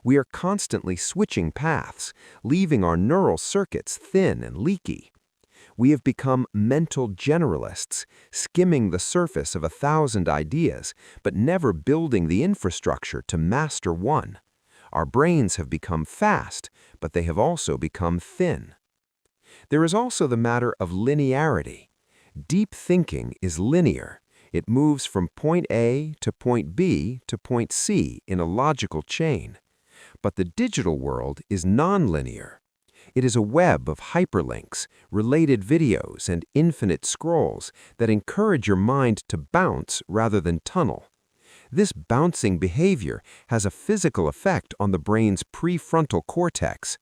We are constantly switching paths, leaving our neural circuits thin and leaky. We have become mental generalists, skimming the surface of 1,000 ideas, but never building the infrastructure to master one. Our brains have become fast, but they have also become thin. There is also the matter of linearity. Deep thinking is linear. It moves from point A to point B to point C in a logical chain. But the digital world is nonlinear. It is a web of hyperlinks, related videos, and infinite scrolls that encourage your mind to bounce rather than tunnel. This bouncing behavior has a physical effect on the brain's prefrontal cortex.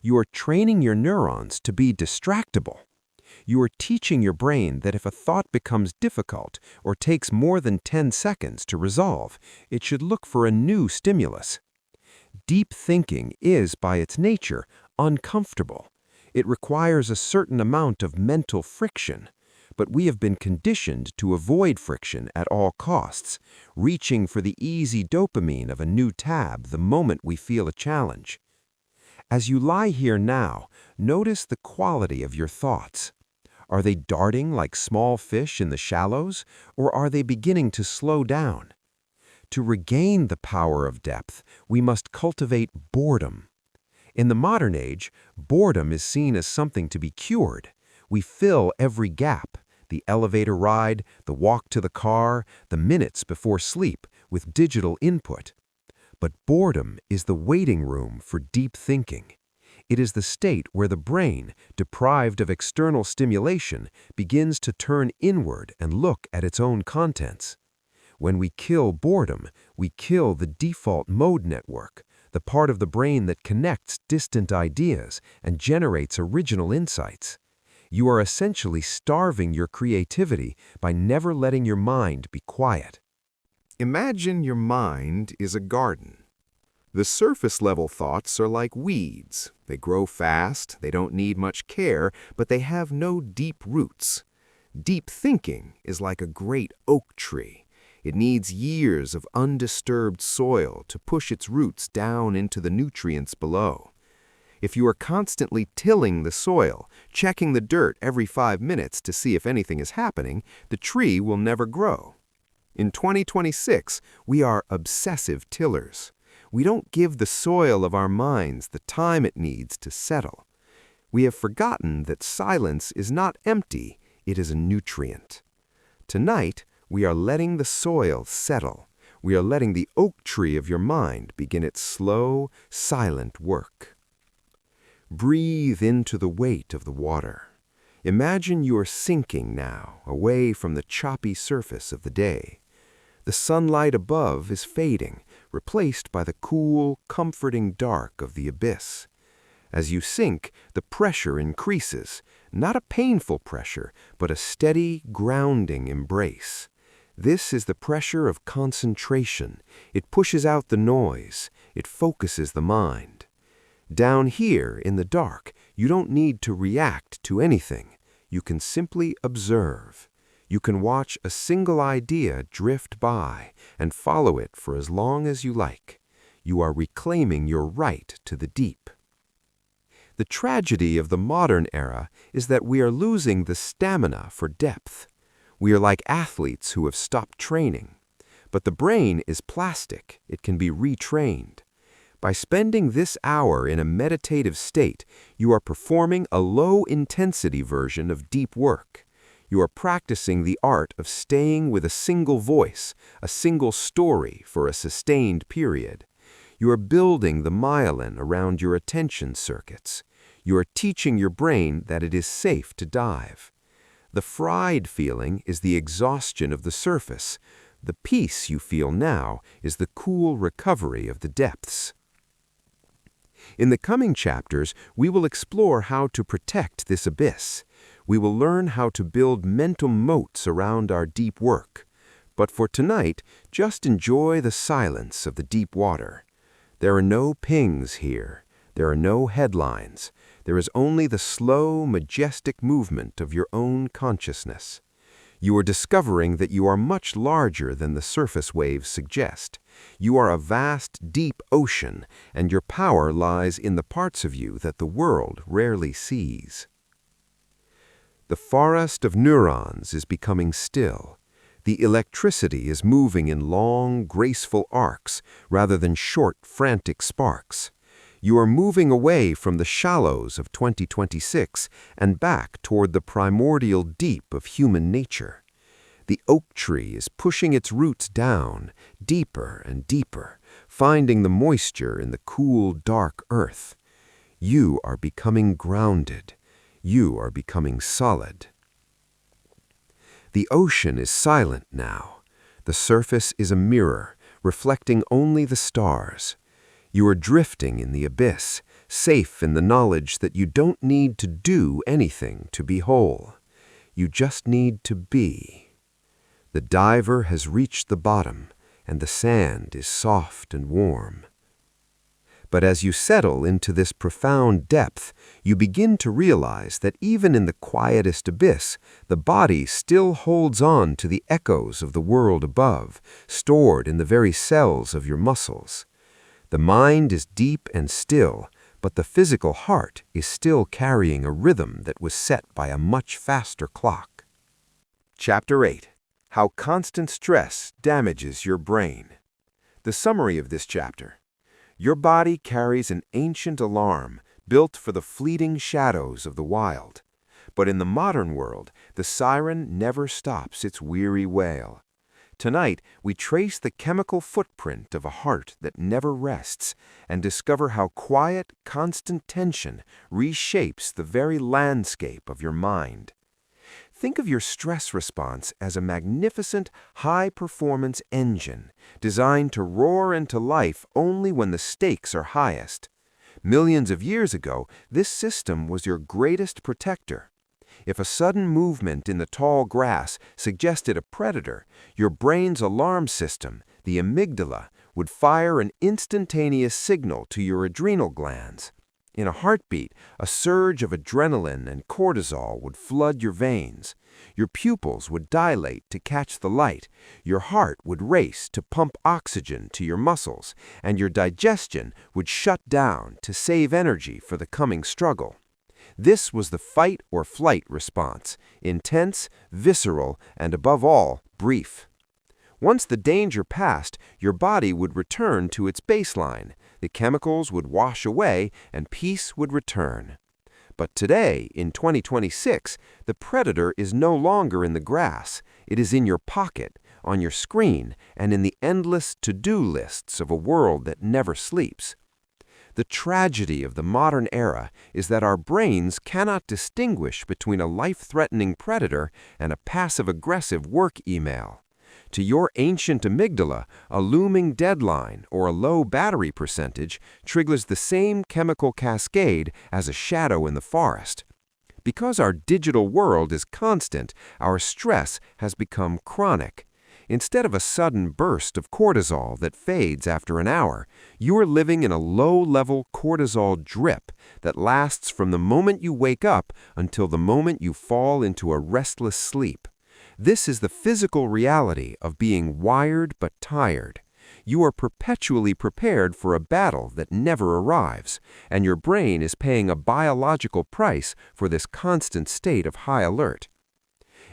You are training your neurons to be distractible. You are teaching your brain that if a thought becomes difficult or takes more than 10 seconds to resolve, it should look for a new stimulus. Deep thinking is, by its nature, uncomfortable. It requires a certain amount of mental friction, but we have been conditioned to avoid friction at all costs, reaching for the easy dopamine of a new tab the moment we feel a challenge. As you lie here now, notice the quality of your thoughts. Are they darting like small fish in the shallows, or are they beginning to slow down? To regain the power of depth, we must cultivate boredom. In the modern age, boredom is seen as something to be cured. We fill every gap, the elevator ride, the walk to the car, the minutes before sleep with digital input. But boredom is the waiting room for deep thinking. It is the state where the brain, deprived of external stimulation, begins to turn inward and look at its own contents. When we kill boredom, we kill the default mode network, the part of the brain that connects distant ideas and generates original insights. You are essentially starving your creativity by never letting your mind be quiet. Imagine your mind is a garden. The surface-level thoughts are like weeds. They grow fast, they don't need much care, but they have no deep roots. Deep thinking is like a great oak tree. It needs years of undisturbed soil to push its roots down into the nutrients below. If you are constantly tilling the soil, checking the dirt every 5 minutes to see if anything is happening, the tree will never grow. In 2026, we are obsessive tillers. We don't give the soil of our minds the time it needs to settle. We have forgotten that silence is not empty, it is a nutrient. Tonight, we are letting the soil settle. We are letting the oak tree of your mind begin its slow, silent work. Breathe into the weight of the water. Imagine you are sinking now, away from the choppy surface of the day. The sunlight above is fading, replaced by the cool, comforting dark of the abyss. As you sink, the pressure increases, not a painful pressure, but a steady, grounding embrace. This is the pressure of concentration. It pushes out the noise. It focuses the mind. Down here in the dark, you don't need to react to anything. You can simply observe. You can watch a single idea drift by and follow it for as long as you like. You are reclaiming your right to the deep. The tragedy of the modern era is that we are losing the stamina for depth. We are like athletes who have stopped training. But the brain is plastic. It can be retrained. By spending this hour in a meditative state, you are performing a low-intensity version of deep work. You are practicing the art of staying with a single voice, a single story for a sustained period. You are building the myelin around your attention circuits. You are teaching your brain that it is safe to dive. The fried feeling is the exhaustion of the surface. The peace you feel now is the cool recovery of the depths. In the coming chapters, we will explore how to protect this abyss. We will learn how to build mental moats around our deep work. But for tonight, just enjoy the silence of the deep water. There are no pings here. There are no headlines. There is only the slow, majestic movement of your own consciousness. You are discovering that you are much larger than the surface waves suggest. You are a vast, deep ocean, and your power lies in the parts of you that the world rarely sees. The forest of neurons is becoming still. The electricity is moving in long, graceful arcs rather than short, frantic sparks. You are moving away from the shallows of 2026 and back toward the primordial deep of human nature. The oak tree is pushing its roots down, deeper and deeper, finding the moisture in the cool, dark earth. You are becoming grounded. You are becoming solid. The ocean is silent now. The surface is a mirror, reflecting only the stars. You are drifting in the abyss, safe in the knowledge that you don't need to do anything to be whole. You just need to be. The diver has reached the bottom, and the sand is soft and warm. But as you settle into this profound depth, you begin to realize that even in the quietest abyss, the body still holds on to the echoes of the world above, stored in the very cells of your muscles. The mind is deep and still, but the physical heart is still carrying a rhythm that was set by a much faster clock. Chapter 8. How constant stress damages your brain. The summary of this chapter. Your body carries an ancient alarm built for the fleeting shadows of the wild. But in the modern world, the siren never stops its weary wail. Tonight, we trace the chemical footprint of a heart that never rests and discover how quiet, constant tension reshapes the very landscape of your mind. Think of your stress response as a magnificent, high-performance engine designed to roar into life only when the stakes are highest. Millions of years ago, this system was your greatest protector. If a sudden movement in the tall grass suggested a predator, your brain's alarm system, the amygdala, would fire an instantaneous signal to your adrenal glands. In a heartbeat, a surge of adrenaline and cortisol would flood your veins. Your pupils would dilate to catch the light, your heart would race to pump oxygen to your muscles, and your digestion would shut down to save energy for the coming struggle. This was the fight or flight response, intense, visceral, and above all, brief. Once the danger passed, your body would return to its baseline, the chemicals would wash away, and peace would return. But today, in 2026, the predator is no longer in the grass. It is in your pocket, on your screen, and in the endless to-do lists of a world that never sleeps. The tragedy of the modern era is that our brains cannot distinguish between a life-threatening predator and a passive-aggressive work email. To your ancient amygdala, a looming deadline or a low battery percentage triggers the same chemical cascade as a shadow in the forest. Because our digital world is constant, our stress has become chronic. Instead of a sudden burst of cortisol that fades after an hour, you are living in a low-level cortisol drip that lasts from the moment you wake up until the moment you fall into a restless sleep. This is the physical reality of being wired but tired. You are perpetually prepared for a battle that never arrives, and your brain is paying a biological price for this constant state of high alert.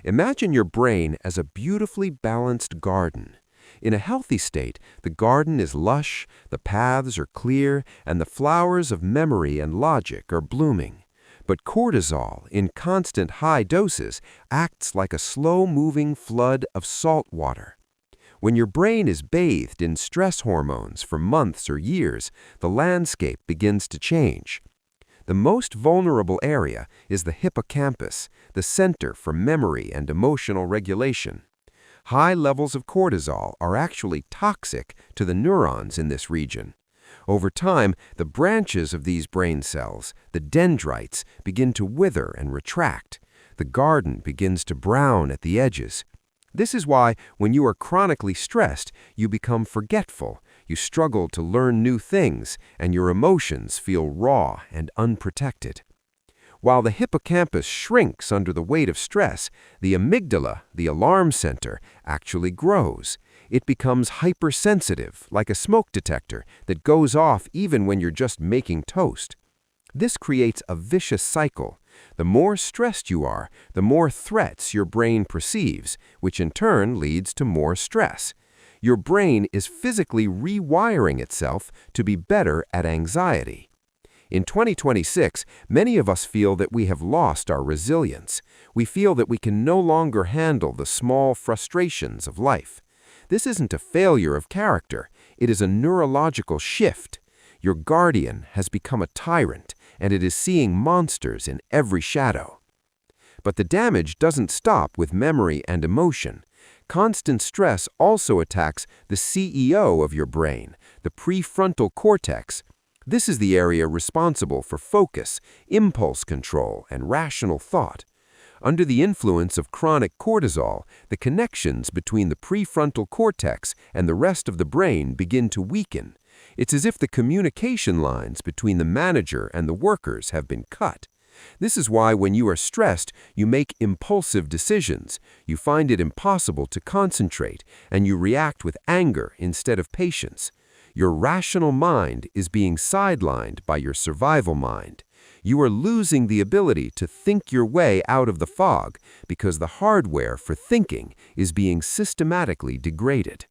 Imagine your brain as a beautifully balanced garden. In a healthy state, the garden is lush, the paths are clear, and the flowers of memory and logic are blooming. But cortisol, in constant high doses, acts like a slow-moving flood of salt water. When your brain is bathed in stress hormones for months or years, the landscape begins to change. The most vulnerable area is the hippocampus, the center for memory and emotional regulation. High levels of cortisol are actually toxic to the neurons in this region. Over time, the branches of these brain cells, the dendrites, begin to wither and retract. The garden begins to brown at the edges. This is why, when you are chronically stressed, you become forgetful, you struggle to learn new things, and your emotions feel raw and unprotected. While the hippocampus shrinks under the weight of stress, the amygdala, the alarm center, actually grows. It becomes hypersensitive, like a smoke detector that goes off even when you're just making toast. This creates a vicious cycle. The more stressed you are, the more threats your brain perceives, which in turn leads to more stress. Your brain is physically rewiring itself to be better at anxiety. In 2026, many of us feel that we have lost our resilience. We feel that we can no longer handle the small frustrations of life. This isn't a failure of character. It is a neurological shift. Your guardian has become a tyrant, and it is seeing monsters in every shadow. But the damage doesn't stop with memory and emotion. Constant stress also attacks the CEO of your brain, the prefrontal cortex. This is the area responsible for focus, impulse control, and rational thought. Under the influence of chronic cortisol, the connections between the prefrontal cortex and the rest of the brain begin to weaken. It's as if the communication lines between the manager and the workers have been cut. This is why when you are stressed, you make impulsive decisions, you find it impossible to concentrate, and you react with anger instead of patience. Your rational mind is being sidelined by your survival mind. You are losing the ability to think your way out of the fog because the hardware for thinking is being systematically degraded.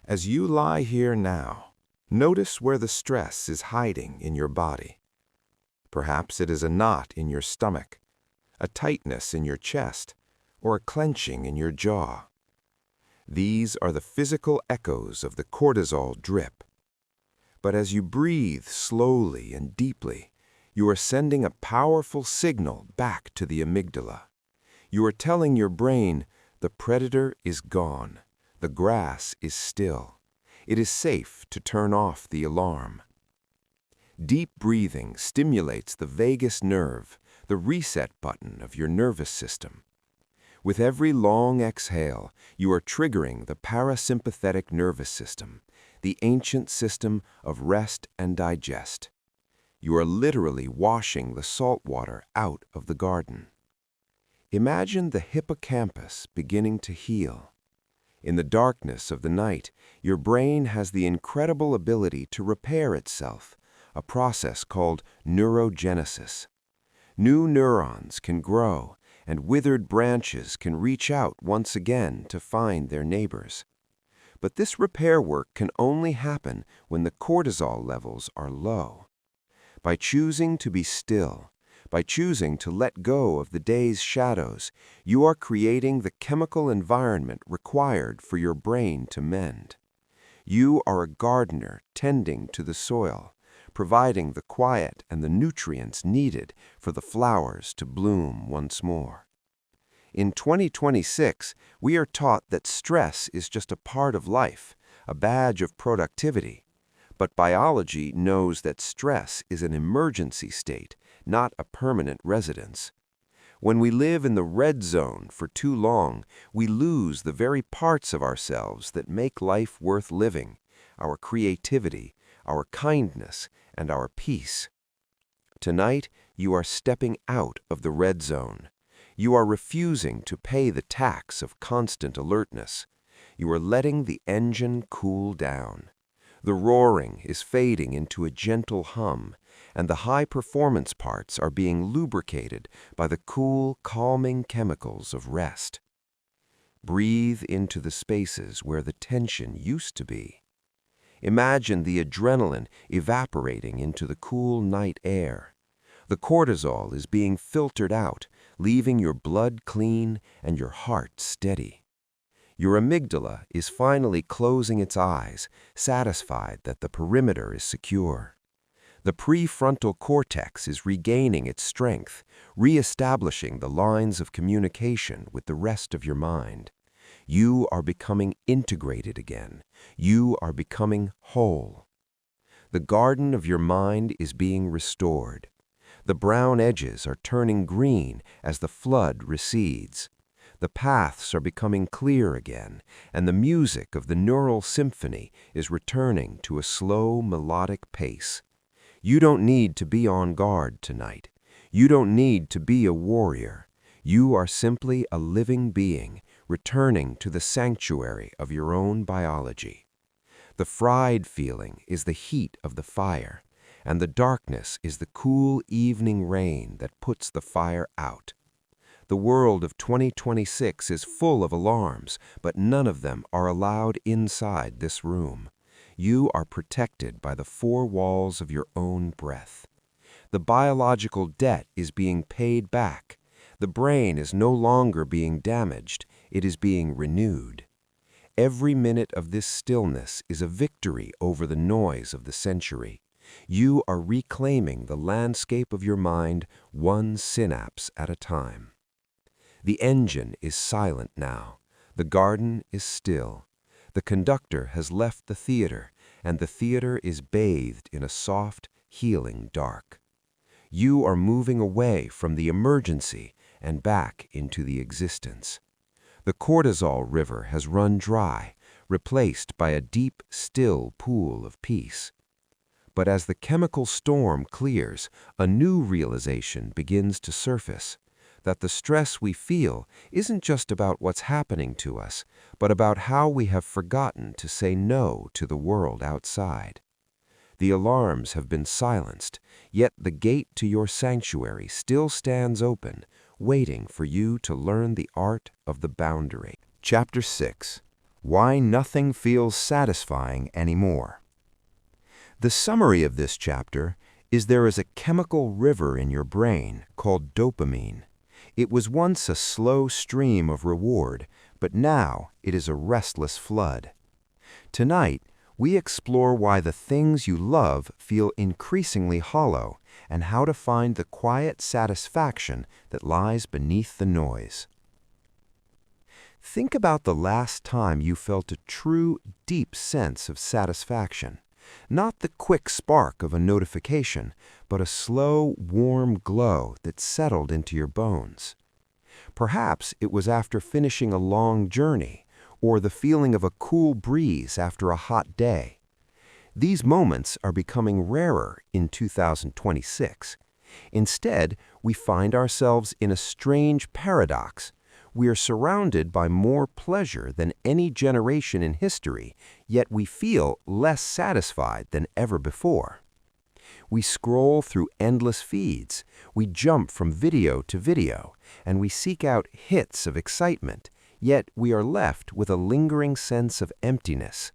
As you lie here now, notice where the stress is hiding in your body. Perhaps it is a knot in your stomach, a tightness in your chest, or a clenching in your jaw. These are the physical echoes of the cortisol drip. But as you breathe slowly and deeply, you are sending a powerful signal back to the amygdala. You are telling your brain, the predator is gone, the grass is still. It is safe to turn off the alarm. Deep breathing stimulates the vagus nerve, the reset button of your nervous system. With every long exhale, you are triggering the parasympathetic nervous system, the ancient system of rest and digest. You are literally washing the salt water out of the garden. Imagine the hippocampus beginning to heal. In the darkness of the night, your brain has the incredible ability to repair itself, a process called neurogenesis. New neurons can grow, and withered branches can reach out once again to find their neighbors. But this repair work can only happen when the cortisol levels are low. By choosing to be still, by choosing to let go of the day's shadows, you are creating the chemical environment required for your brain to mend. You are a gardener tending to the soil, providing the quiet and the nutrients needed for the flowers to bloom once more. In 2026, we are taught that stress is just a part of life, a badge of productivity. But biology knows that stress is an emergency state, not a permanent residence. When we live in the red zone for too long, we lose the very parts of ourselves that make life worth living, our creativity, our kindness, and our peace. Tonight, you are stepping out of the red zone. You are refusing to pay the tax of constant alertness. You are letting the engine cool down. The roaring is fading into a gentle hum, and the high-performance parts are being lubricated by the cool, calming chemicals of rest. Breathe into the spaces where the tension used to be. Imagine the adrenaline evaporating into the cool night air. The cortisol is being filtered out, leaving your blood clean and your heart steady. Your amygdala is finally closing its eyes, satisfied that the perimeter is secure. The prefrontal cortex is regaining its strength, re-establishing the lines of communication with the rest of your mind. You are becoming integrated again. You are becoming whole. The garden of your mind is being restored. The brown edges are turning green as the flood recedes. The paths are becoming clear again, and the music of the neural symphony is returning to a slow, melodic pace. You don't need to be on guard tonight. You don't need to be a warrior. You are simply a living being, returning to the sanctuary of your own biology. The fried feeling is the heat of the fire, and the darkness is the cool evening rain that puts the fire out. The world of 2026 is full of alarms, but none of them are allowed inside this room. You are protected by the four walls of your own breath. The biological debt is being paid back. The brain is no longer being damaged, it is being renewed. Every minute of this stillness is a victory over the noise of the century. You are reclaiming the landscape of your mind one synapse at a time. The engine is silent now. The garden is still. The conductor has left the theater, and the theater is bathed in a soft, healing dark. You are moving away from the emergency and back into the existence. The cortisol river has run dry, replaced by a deep, still pool of peace. But as the chemical storm clears, a new realization begins to surface, that the stress we feel isn't just about what's happening to us, but about how we have forgotten to say no to the world outside. The alarms have been silenced, yet the gate to your sanctuary still stands open, waiting for you to learn the art of the boundary. Chapter 6. Why Nothing Feels Satisfying Anymore. The summary of this chapter is there is a chemical river in your brain called dopamine. It was once a slow stream of reward, but now it is a restless flood. Tonight, we explore why the things you love feel increasingly hollow and how to find the quiet satisfaction that lies beneath the noise. Think about the last time you felt a true, deep sense of satisfaction. Not the quick spark of a notification, but a slow, warm glow that settled into your bones. Perhaps it was after finishing a long journey, or the feeling of a cool breeze after a hot day. These moments are becoming rarer in 2026. Instead, we find ourselves in a strange paradox. We are surrounded by more pleasure than any generation in history, yet we feel less satisfied than ever before. We scroll through endless feeds, we jump from video to video, and we seek out hits of excitement, yet we are left with a lingering sense of emptiness.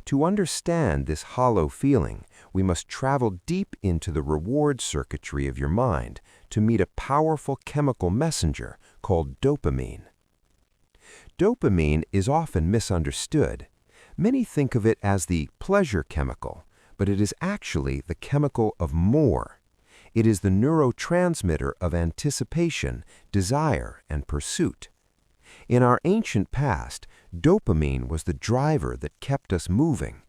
To understand this hollow feeling, we must travel deep into the reward circuitry of your mind to meet a powerful chemical messenger called dopamine. Dopamine is often misunderstood. Many think of it as the pleasure chemical, but it is actually the chemical of more. It is the neurotransmitter of anticipation, desire, and pursuit. In our ancient past, dopamine was the driver that kept us moving.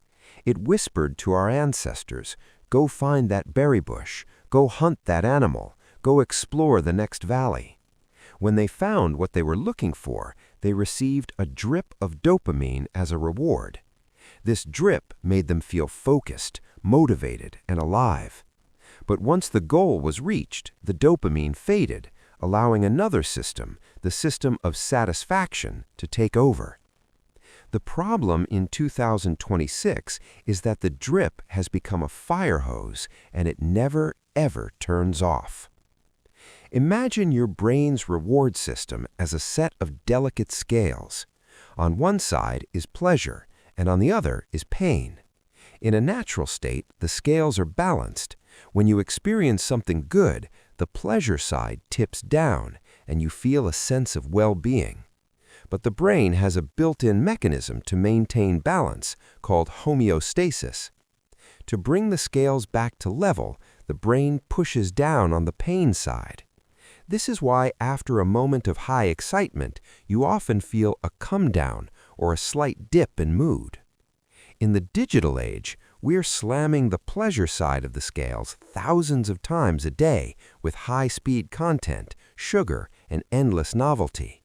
It whispered to our ancestors, "Go find that berry bush, go hunt that animal, go explore the next valley." When they found what they were looking for, they received a drip of dopamine as a reward. This drip made them feel focused, motivated, and alive. But once the goal was reached, the dopamine faded, allowing another system, the system of satisfaction, to take over. The problem in 2026 is that the drip has become a fire hose and it never, ever turns off. Imagine your brain's reward system as a set of delicate scales. On one side is pleasure, and on the other is pain. In a natural state, the scales are balanced. When you experience something good, the pleasure side tips down, and you feel a sense of well-being. But the brain has a built-in mechanism to maintain balance called homeostasis. To bring the scales back to level, the brain pushes down on the pain side. This is why after a moment of high excitement, you often feel a come-down or a slight dip in mood. In the digital age, we're slamming the pleasure side of the scales thousands of times a day with high-speed content, sugar, and endless novelty.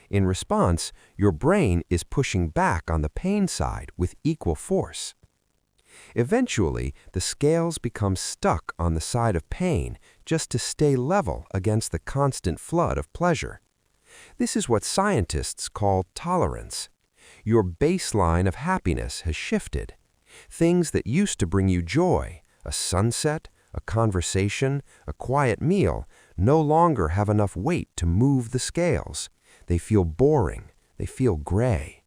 In response, your brain is pushing back on the pain side with equal force. Eventually, the scales become stuck on the side of pain just to stay level against the constant flood of pleasure. This is what scientists call tolerance. Your baseline of happiness has shifted. Things that used to bring you joy, a sunset, a conversation, a quiet meal, no longer have enough weight to move the scales. They feel boring. They feel gray.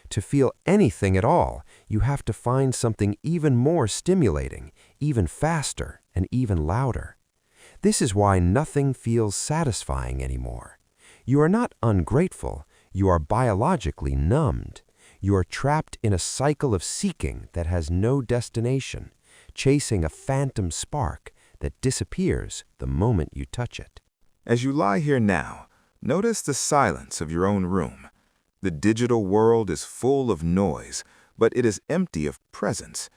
To feel anything at all, you have to find something even more stimulating, even faster, and even louder. This is why nothing feels satisfying anymore. You are not ungrateful. You are biologically numbed. You are trapped in a cycle of seeking that has no destination, chasing a phantom spark that disappears the moment you touch it. As you lie here now, notice the silence of your own room. The digital world is full of noise, but it is empty of presence.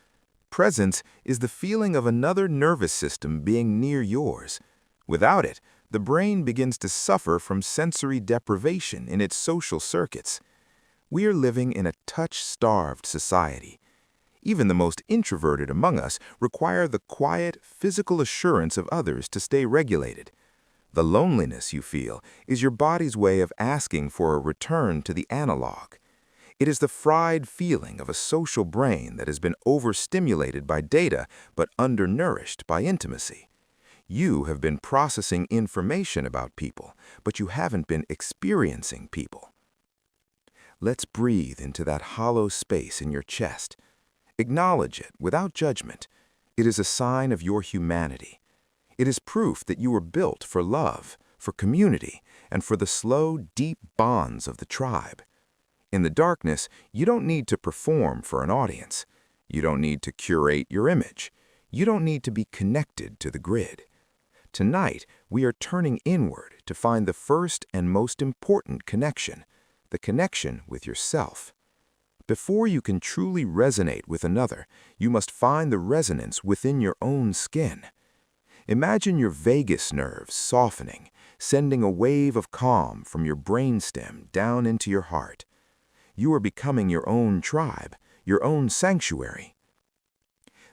Presence is the feeling of another nervous system being near yours. Without it, the brain begins to suffer from sensory deprivation in its social circuits. We are living in a touch-starved society. Even the most introverted among us require the quiet, physical assurance of others to stay regulated. The loneliness you feel is your body's way of asking for a return to the analog. It is the fried feeling of a social brain that has been overstimulated by data but undernourished by intimacy. You have been processing information about people, but you haven't been experiencing people. Let's breathe into that hollow space in your chest. Acknowledge it without judgment. It is a sign of your humanity. It is proof that you were built for love, for community, and for the slow, deep bonds of the tribe. In the darkness, you don't need to perform for an audience. You don't need to curate your image. You don't need to be connected to the grid. Tonight, we are turning inward to find the first and most important connection, the connection with yourself. Before you can truly resonate with another, you must find the resonance within your own skin. Imagine your vagus nerves softening, sending a wave of calm from your brainstem down into your heart. You are becoming your own tribe, your own sanctuary.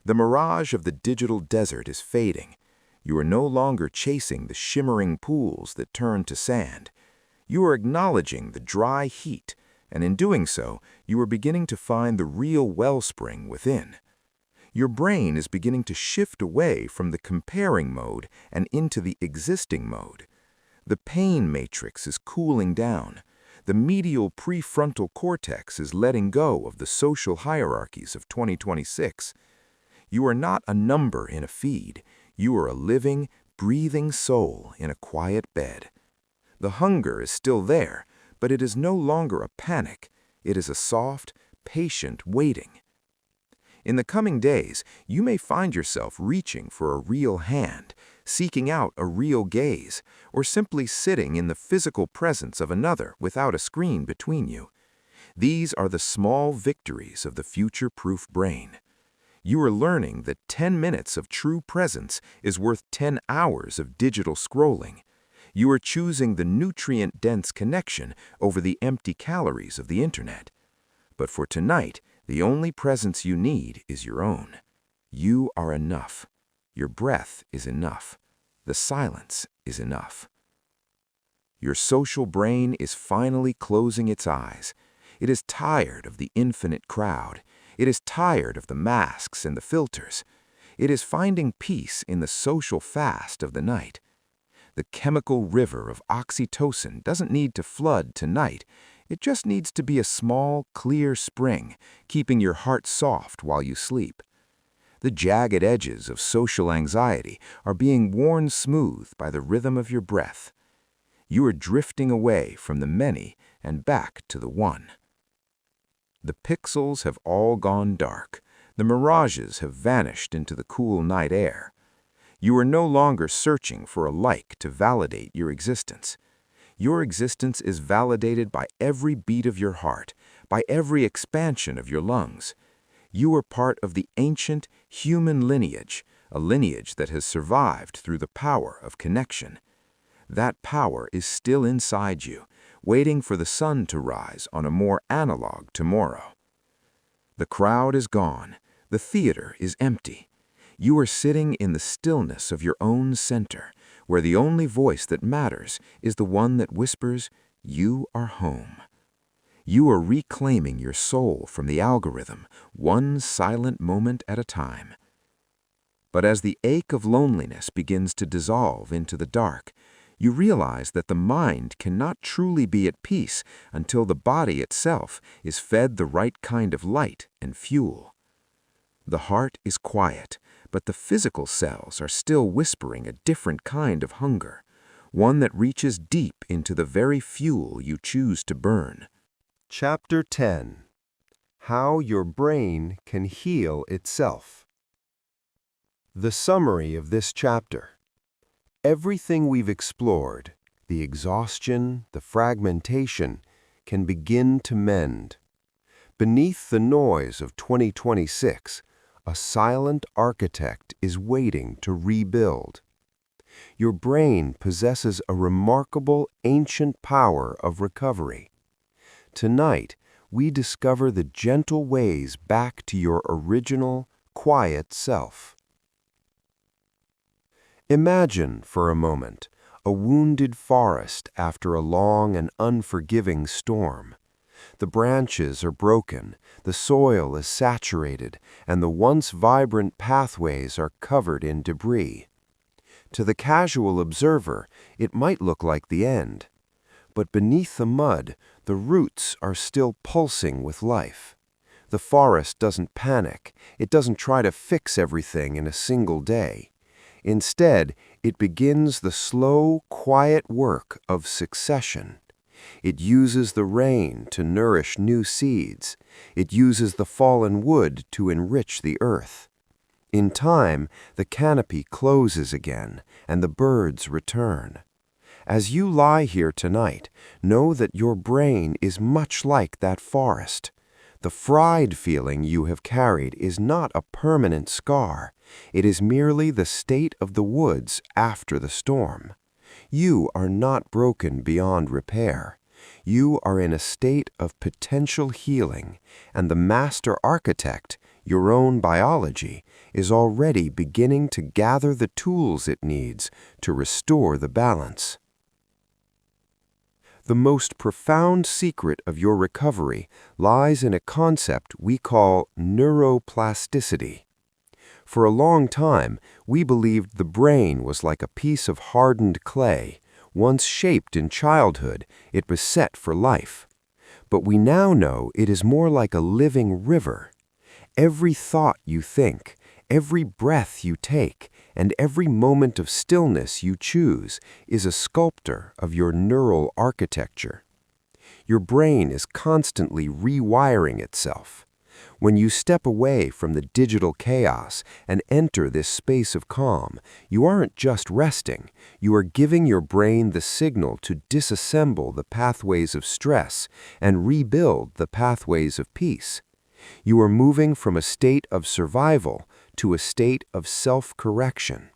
The mirage of the digital desert is fading. You are no longer chasing the shimmering pools that turn to sand. You are acknowledging the dry heat, and in doing so, you are beginning to find the real wellspring within. Your brain is beginning to shift away from the comparing mode and into the existing mode. The pain matrix is cooling down. The medial prefrontal cortex is letting go of the social hierarchies of 2026. You are not a number in a feed. You are a living, breathing soul in a quiet bed. The hunger is still there, but it is no longer a panic. It is a soft, patient waiting. In the coming days, you may find yourself reaching for a real hand, seeking out a real gaze, or simply sitting in the physical presence of another without a screen between you. These are the small victories of the future-proof brain. You are learning that 10 minutes of true presence is worth 10 hours of digital scrolling. You are choosing the nutrient-dense connection over the empty calories of the internet. But for tonight, the only presence you need is your own. You are enough. Your breath is enough. The silence is enough. Your social brain is finally closing its eyes. It is tired of the infinite crowd. It is tired of the masks and the filters. It is finding peace in the social fast of the night. The chemical river of oxytocin doesn't need to flood tonight. It just needs to be a small, clear spring, keeping your heart soft while you sleep. The jagged edges of social anxiety are being worn smooth by the rhythm of your breath. You are drifting away from the many and back to the one. The pixels have all gone dark. The mirages have vanished into the cool night air. You are no longer searching for a like to validate your existence. Your existence is validated by every beat of your heart, by every expansion of your lungs. You are part of the ancient human lineage, a lineage that has survived through the power of connection. That power is still inside you, waiting for the sun to rise on a more analog tomorrow. The crowd is gone. The theater is empty. You are sitting in the stillness of your own center, where the only voice that matters is the one that whispers, "You are home." You are reclaiming your soul from the algorithm, one silent moment at a time. But as the ache of loneliness begins to dissolve into the dark, you realize that the mind cannot truly be at peace until the body itself is fed the right kind of light and fuel. The heart is quiet, but the physical cells are still whispering a different kind of hunger, one that reaches deep into the very fuel you choose to burn. Chapter 10. How Your Brain Can Heal Itself. The summary of this chapter. Everything we've explored, the exhaustion, the fragmentation, can begin to mend. Beneath the noise of 2026, a silent architect is waiting to rebuild. Your brain possesses a remarkable ancient power of recovery. Tonight, we discover the gentle ways back to your original, quiet self. Imagine, for a moment, a wounded forest after a long and unforgiving storm. The branches are broken, the soil is saturated, and the once vibrant pathways are covered in debris. To the casual observer, it might look like the end. But beneath the mud, the roots are still pulsing with life. The forest doesn't panic. It doesn't try to fix everything in a single day. Instead, It begins the slow, quiet work of succession. It uses the rain to nourish new seeds. It uses the fallen wood to enrich the earth. In time, the canopy closes again, and the birds return. As you lie here tonight, know that your brain is much like that forest. The fried feeling you have carried is not a permanent scar. It is merely the state of the woods after the storm. You are not broken beyond repair. You are in a state of potential healing, and the master architect, your own biology, is already beginning to gather the tools it needs to restore the balance. The most profound secret of your recovery lies in a concept we call neuroplasticity. For a long time, we believed the brain was like a piece of hardened clay. Once shaped in childhood, it was set for life. But we now know it is more like a living river. Every thought you think, every breath you take, and every moment of stillness you choose is a sculptor of your neural architecture. Your brain is constantly rewiring itself. When you step away from the digital chaos and enter this space of calm, you aren't just resting, you are giving your brain the signal to disassemble the pathways of stress and rebuild the pathways of peace. You are moving from a state of survival to a state of self-correction.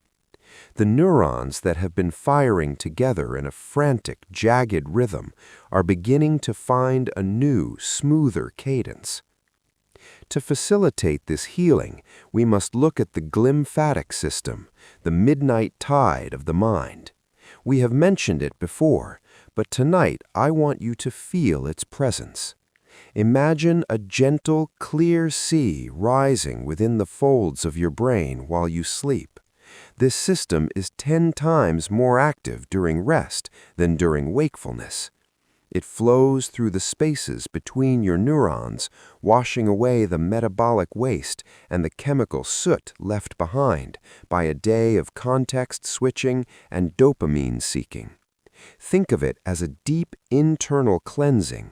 The neurons that have been firing together in a frantic, jagged rhythm are beginning to find a new, smoother cadence. To facilitate this healing, we must look at the glymphatic system, the midnight tide of the mind. We have mentioned it before, but tonight I want you to feel its presence. Imagine a gentle, clear sea rising within the folds of your brain while you sleep. This system is 10 times more active during rest than during wakefulness. It flows through the spaces between your neurons, washing away the metabolic waste and the chemical soot left behind by a day of context switching and dopamine seeking. Think of it as a deep internal cleansing.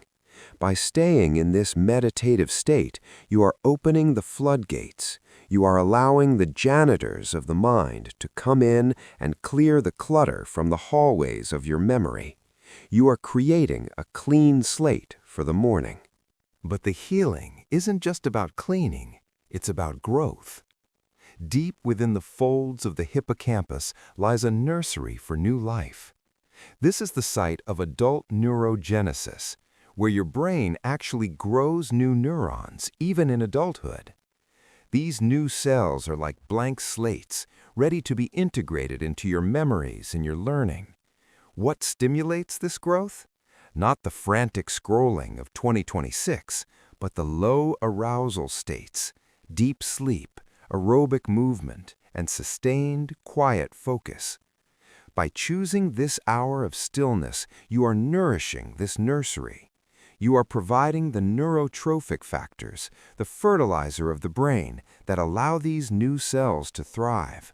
By staying in this meditative state, you are opening the floodgates. You are allowing the janitors of the mind to come in and clear the clutter from the hallways of your memory. You are creating a clean slate for the morning. But the healing isn't just about cleaning, it's about growth. Deep within the folds of the hippocampus lies a nursery for new life. This is the site of adult neurogenesis, where your brain actually grows new neurons, even in adulthood. These new cells are like blank slates, ready to be integrated into your memories and your learning. What stimulates this growth? Not the frantic scrolling of 2026, but the low arousal states, deep sleep, aerobic movement, and sustained, quiet focus. By choosing this hour of stillness, you are nourishing this nursery. You are providing the neurotrophic factors, the fertilizer of the brain, that allow these new cells to thrive.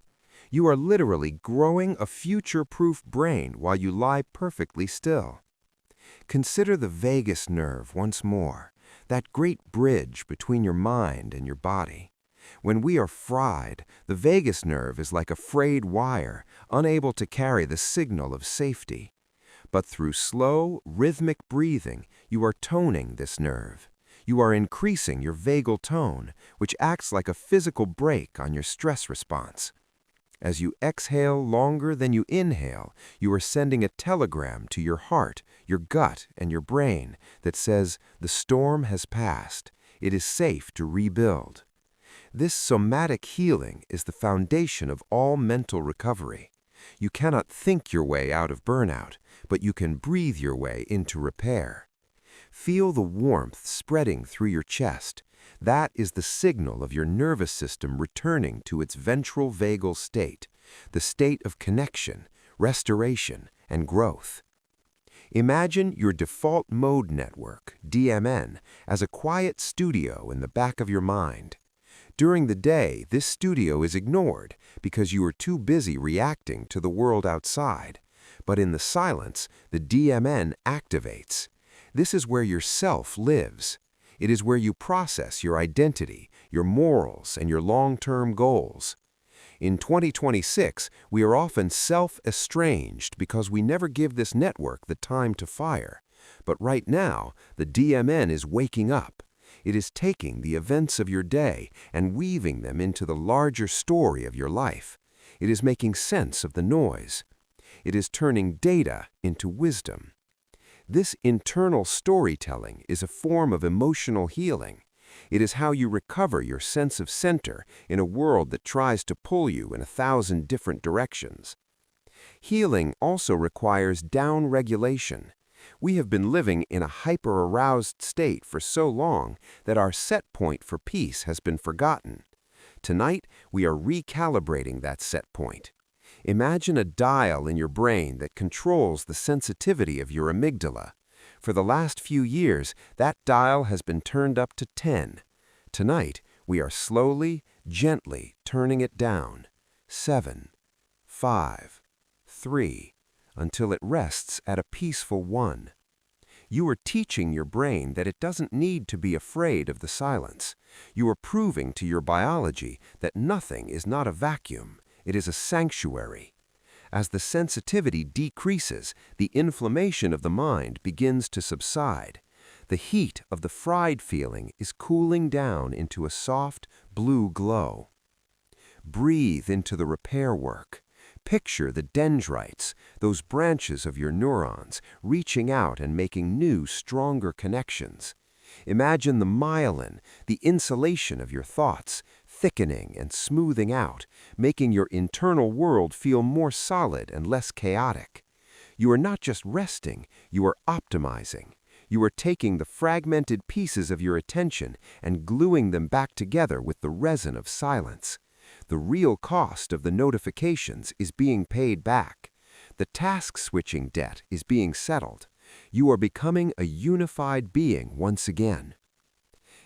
You are literally growing a future-proof brain while you lie perfectly still. Consider the vagus nerve once more, that great bridge between your mind and your body. When we are fried, the vagus nerve is like a frayed wire, unable to carry the signal of safety. But through slow, rhythmic breathing, you are toning this nerve. You are increasing your vagal tone, which acts like a physical brake on your stress response. As you exhale longer than you inhale, you are sending a telegram to your heart, your gut, and your brain that says, the storm has passed. It is safe to rebuild. This somatic healing is the foundation of all mental recovery. You cannot think your way out of burnout, but you can breathe your way into repair. Feel the warmth spreading through your chest. That is the signal of your nervous system returning to its ventral vagal state, the state of connection, restoration, and growth. Imagine your default mode network, DMN, as a quiet studio in the back of your mind. During the day, this studio is ignored because you are too busy reacting to the world outside. But in the silence, the DMN activates. This is where your self lives. It is where you process your identity, your morals, and your long-term goals. In 2026, we are often self-estranged because we never give this network the time to fire. But right now, the DMN is waking up. It is taking the events of your day and weaving them into the larger story of your life. It is making sense of the noise. It is turning data into wisdom. This internal storytelling is a form of emotional healing. It is how you recover your sense of center in a world that tries to pull you in 1,000 different directions. Healing also requires down-regulation. We have been living in a hyper-aroused state for so long that our set point for peace has been forgotten. Tonight, we are recalibrating that set point. Imagine a dial in your brain that controls the sensitivity of your amygdala. For the last few years, that dial has been turned up to 10. Tonight, we are slowly, gently turning it down. 7, 5, 3, until it rests at a peaceful 1. You are teaching your brain that it doesn't need to be afraid of the silence. You are proving to your biology that nothing is not a vacuum. It is a sanctuary. As the sensitivity decreases, the inflammation of the mind begins to subside. The heat of the fried feeling is cooling down into a soft, blue glow. Breathe into the repair work. Picture the dendrites, those branches of your neurons, reaching out and making new, stronger connections. Imagine the myelin, the insulation of your thoughts, thickening and smoothing out, making your internal world feel more solid and less chaotic. You are not just resting, you are optimizing. You are taking the fragmented pieces of your attention and gluing them back together with the resin of silence. The real cost of the notifications is being paid back. The task-switching debt is being settled. You are becoming a unified being once again.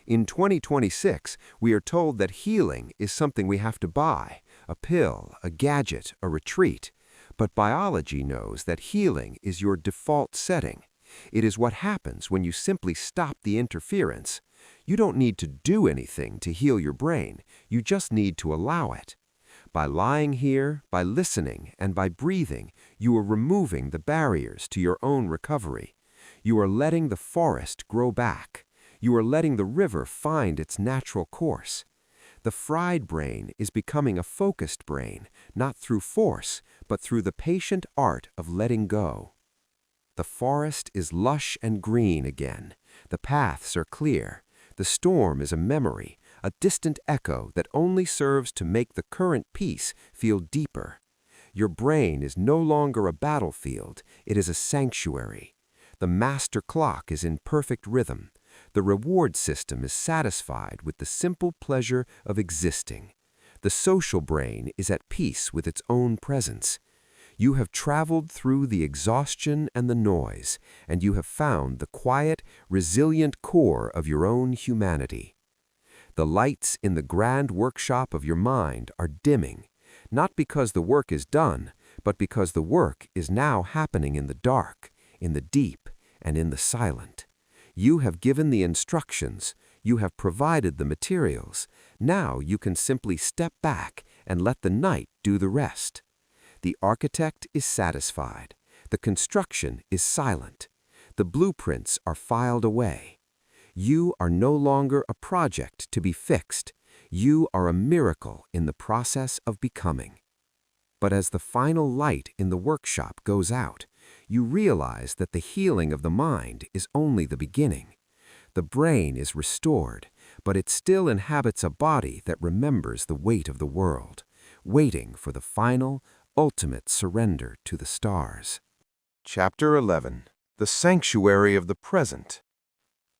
In 2026, we are told that healing is something we have to buy, a pill, a gadget, a retreat. But biology knows that healing is your default setting. It is what happens when you simply stop the interference. You don't need to do anything to heal your brain. You just need to allow it. By lying here, by listening, and by breathing, you are removing the barriers to your own recovery. You are letting the forest grow back. You are letting the river find its natural course. The fried brain is becoming a focused brain, not through force, but through the patient art of letting go. The forest is lush and green again. The paths are clear. The storm is a memory, a distant echo that only serves to make the current peace feel deeper. Your brain is no longer a battlefield, it is a sanctuary. The master clock is in perfect rhythm. The reward system is satisfied with the simple pleasure of existing. The social brain is at peace with its own presence. You have traveled through the exhaustion and the noise, and you have found the quiet, resilient core of your own humanity. The lights in the grand workshop of your mind are dimming, not because the work is done, but because the work is now happening in the dark, in the deep, and in the silent. You have given the instructions, you have provided the materials. Now you can simply step back and let the night do the rest. The architect is satisfied. The construction is silent. The blueprints are filed away. You are no longer a project to be fixed. You are a miracle in the process of becoming. But as the final light in the workshop goes out, you realize that the healing of the mind is only the beginning. The brain is restored, but it still inhabits a body that remembers the weight of the world, waiting for the final, ultimate surrender to the stars. Chapter 11. The Sanctuary of the Present.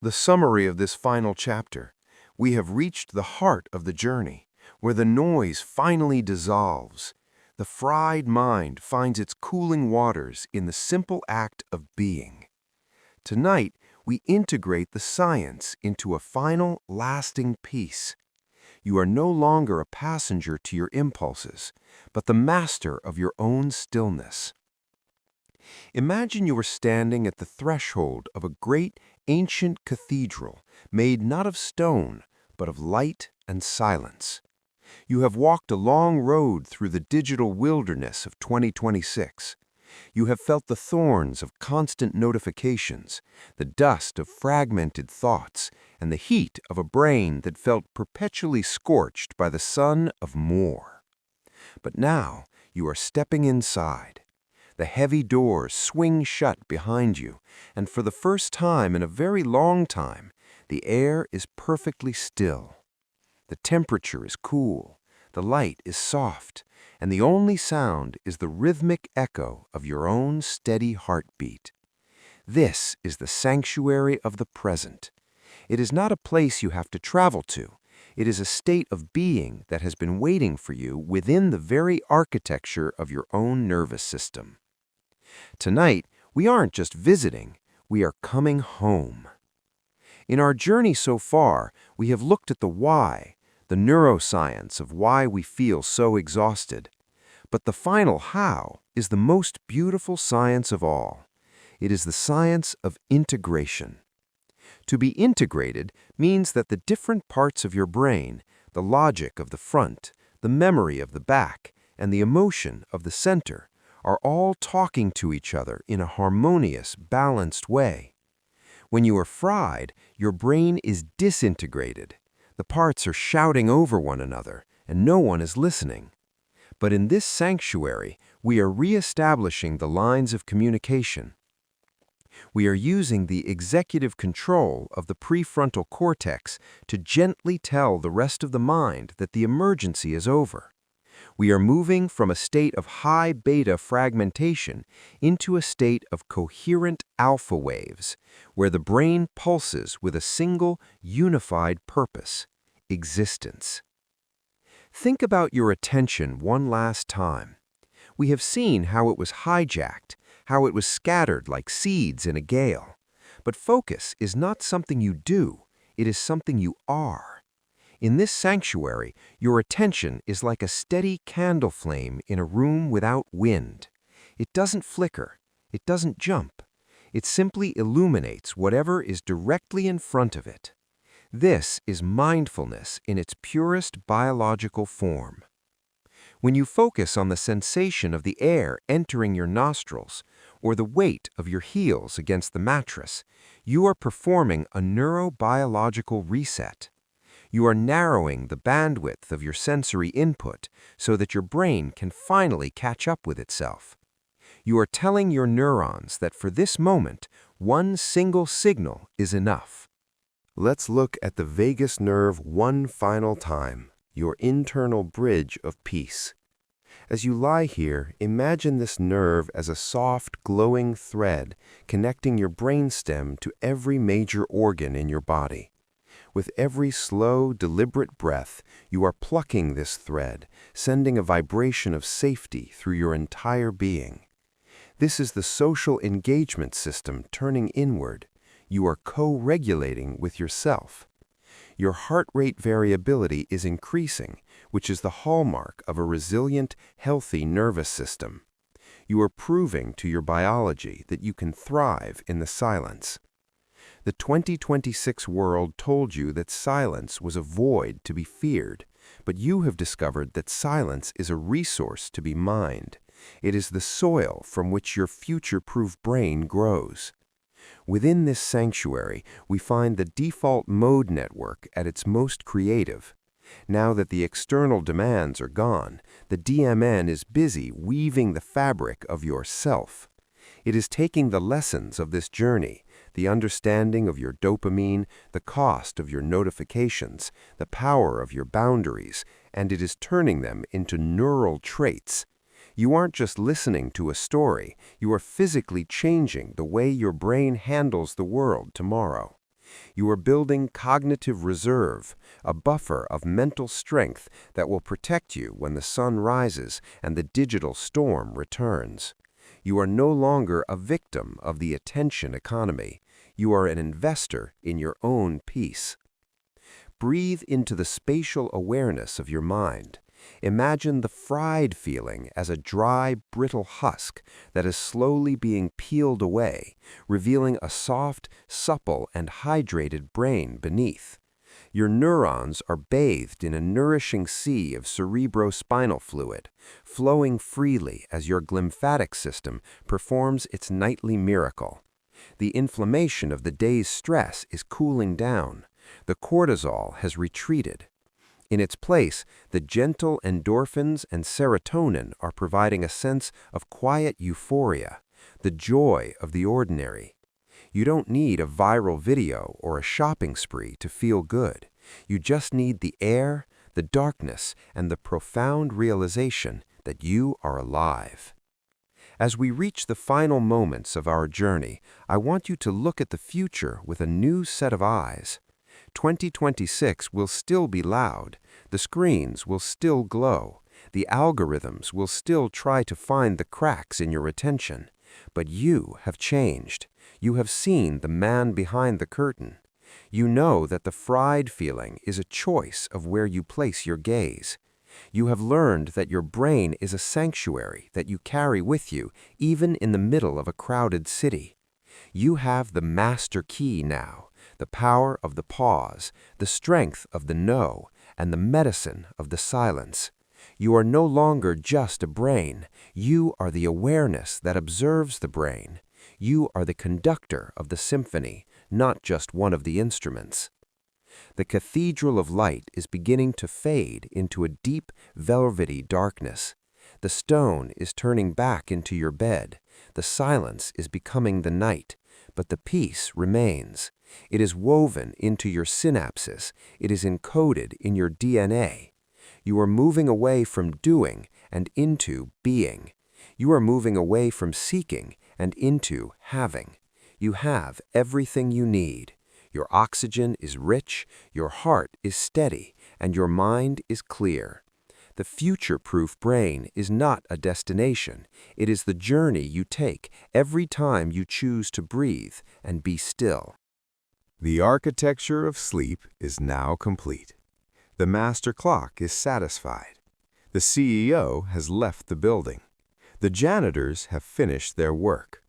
The summary of this final chapter. We have reached the heart of the journey, where the noise finally dissolves. The fried mind finds its cooling waters in the simple act of being. Tonight, we integrate the science into a final, lasting peace. You are no longer a passenger to your impulses, but the master of your own stillness. Imagine you are standing at the threshold of a great ancient cathedral made not of stone, but of light and silence. You have walked a long road through the digital wilderness of 2026. You have felt the thorns of constant notifications, the dust of fragmented thoughts, and the heat of a brain that felt perpetually scorched by the sun of more. But now you are stepping inside. The heavy doors swing shut behind you, and for the first time in a very long time, the air is perfectly still. The temperature is cool, the light is soft, and the only sound is the rhythmic echo of your own steady heartbeat. This is the sanctuary of the present. It is not a place you have to travel to. It is a state of being that has been waiting for you within the very architecture of your own nervous system. Tonight, we aren't just visiting, we are coming home. In our journey so far, we have looked at the why, the neuroscience of why we feel so exhausted. But the final how is the most beautiful science of all. It is the science of integration. To be integrated means that the different parts of your brain, the logic of the front, the memory of the back, and the emotion of the center, are all talking to each other in a harmonious, balanced way. When you are fried, your brain is disintegrated. The parts are shouting over one another, and no one is listening. But in this sanctuary, we are re-establishing the lines of communication. We are using the executive control of the prefrontal cortex to gently tell the rest of the mind that the emergency is over. We are moving from a state of high beta fragmentation into a state of coherent alpha waves, where the brain pulses with a single, unified purpose: existence. Think about your attention one last time. We have seen how it was hijacked, how it was scattered like seeds in a gale. But focus is not something you do, it is something you are. In this sanctuary, your attention is like a steady candle flame in a room without wind. It doesn't flicker, it doesn't jump. It simply illuminates whatever is directly in front of it. This is mindfulness in its purest biological form. When you focus on the sensation of the air entering your nostrils or the weight of your heels against the mattress, you are performing a neurobiological reset. You are narrowing the bandwidth of your sensory input so that your brain can finally catch up with itself. You are telling your neurons that for this moment, one single signal is enough. Let's look at the vagus nerve one final time, your internal bridge of peace. As you lie here, imagine this nerve as a soft, glowing thread connecting your brainstem to every major organ in your body. With every slow, deliberate breath, you are plucking this thread, sending a vibration of safety through your entire being. This is the social engagement system turning inward. You are co-regulating with yourself. Your heart rate variability is increasing, which is the hallmark of a resilient, healthy nervous system. You are proving to your biology that you can thrive in the silence. The 2026 world told you that silence was a void to be feared, but you have discovered that silence is a resource to be mined. It is the soil from which your future-proof brain grows. Within this sanctuary, we find the default mode network at its most creative. Now that the external demands are gone, the DMN is busy weaving the fabric of your self. It is taking the lessons of this journey, the understanding of your dopamine, the cost of your notifications, the power of your boundaries, and it is turning them into neural traits. You aren't just listening to a story, you are physically changing the way your brain handles the world tomorrow. You are building cognitive reserve, a buffer of mental strength that will protect you when the sun rises and the digital storm returns. You are no longer a victim of the attention economy. You are an investor in your own peace. breathe into the spatial awareness of your mind. Imagine the fried feeling as a dry, brittle husk that is slowly being peeled away, revealing a soft, supple, and hydrated brain beneath. Your neurons are bathed in a nourishing sea of cerebrospinal fluid, flowing freely as your glymphatic system performs its nightly miracle. The inflammation of the day's stress is cooling down. The cortisol has retreated. In its place, the gentle endorphins and serotonin are providing a sense of quiet euphoria, the joy of the ordinary. You don't need a viral video or a shopping spree to feel good. You just need the air, the darkness, and the profound realization that you are alive. As we reach the final moments of our journey, I want you to look at the future with a new set of eyes. 2026 will still be loud, the screens will still glow, the algorithms will still try to find the cracks in your attention. But you have changed. You have seen the man behind the curtain. You know that the fried feeling is a choice of where you place your gaze. You have learned that your brain is a sanctuary that you carry with you, even in the middle of a crowded city. You have the master key now, the power of the pause, the strength of the no, and the medicine of the silence. You are no longer just a brain. You are the awareness that observes the brain. You are the conductor of the symphony, not just one of the instruments. The cathedral of light is beginning to fade into a deep, velvety darkness. The stone is turning back into your bed. The silence is becoming the night, but the peace remains. It is woven into your synapses. It is encoded in your DNA. You are moving away from doing and into being. You are moving away from seeking and into having. You have everything you need. Your oxygen is rich, your heart is steady, and your mind is clear. The future-proof brain is not a destination. It is the journey you take every time you choose to breathe and be still. The architecture of sleep is now complete. The master clock is satisfied. The CEO has left the building. The janitors have finished their work.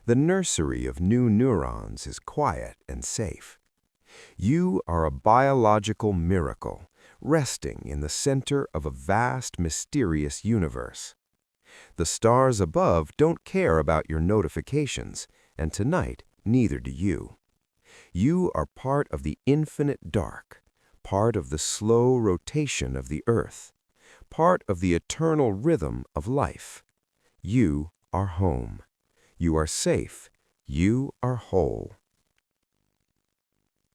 The nursery of new neurons is quiet and safe. You are a biological miracle, resting in the center of a vast, mysterious universe. The stars above don't care about your notifications, and tonight, neither do you. You are part of the infinite dark, part of the slow rotation of the earth, part of the eternal rhythm of life. You are home. You are safe. You are whole.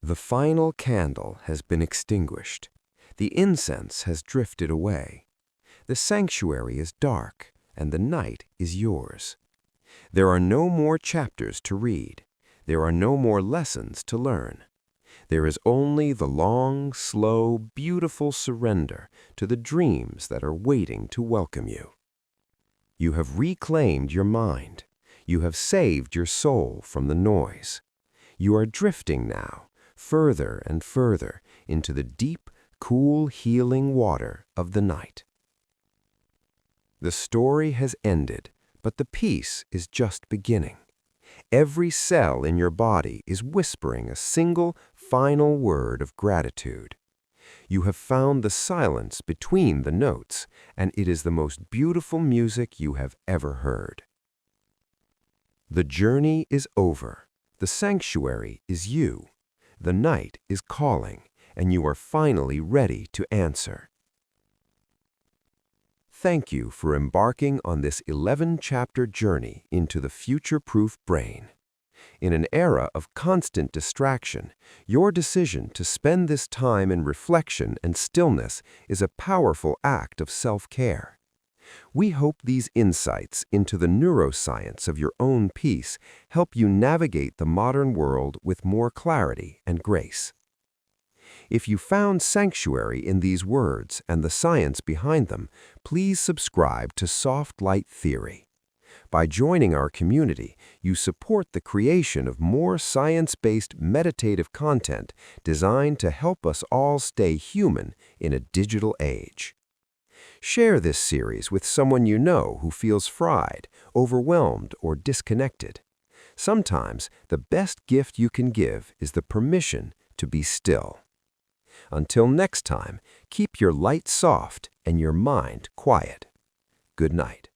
The final candle has been extinguished. The incense has drifted away. The sanctuary is dark, and the night is yours. There are no more chapters to read. There are no more lessons to learn. There is only the long, slow, beautiful surrender to the dreams that are waiting to welcome you. You have reclaimed your mind. You have saved your soul from the noise. You are drifting now, further and further, into the deep, cool, healing water of the night. The story has ended, but the piece is just beginning. Every cell in your body is whispering a single, final word of gratitude. You have found the silence between the notes, and it is the most beautiful music you have ever heard. The journey is over. The sanctuary is you. The night is calling, and you are finally ready to answer. Thank you for embarking on this 11-chapter journey into the future-proof brain. In an era of constant distraction, your decision to spend this time in reflection and stillness is a powerful act of self-care. We hope these insights into the neuroscience of your own peace help you navigate the modern world with more clarity and grace. If you found sanctuary in these words and the science behind them, please subscribe to Soft Light Theory. By joining our community, you support the creation of more science-based meditative content designed to help us all stay human in a digital age. Share this series with someone you know who feels fried, overwhelmed, or disconnected. Sometimes, the best gift you can give is the permission to be still. Until next time, keep your light soft and your mind quiet. Good night.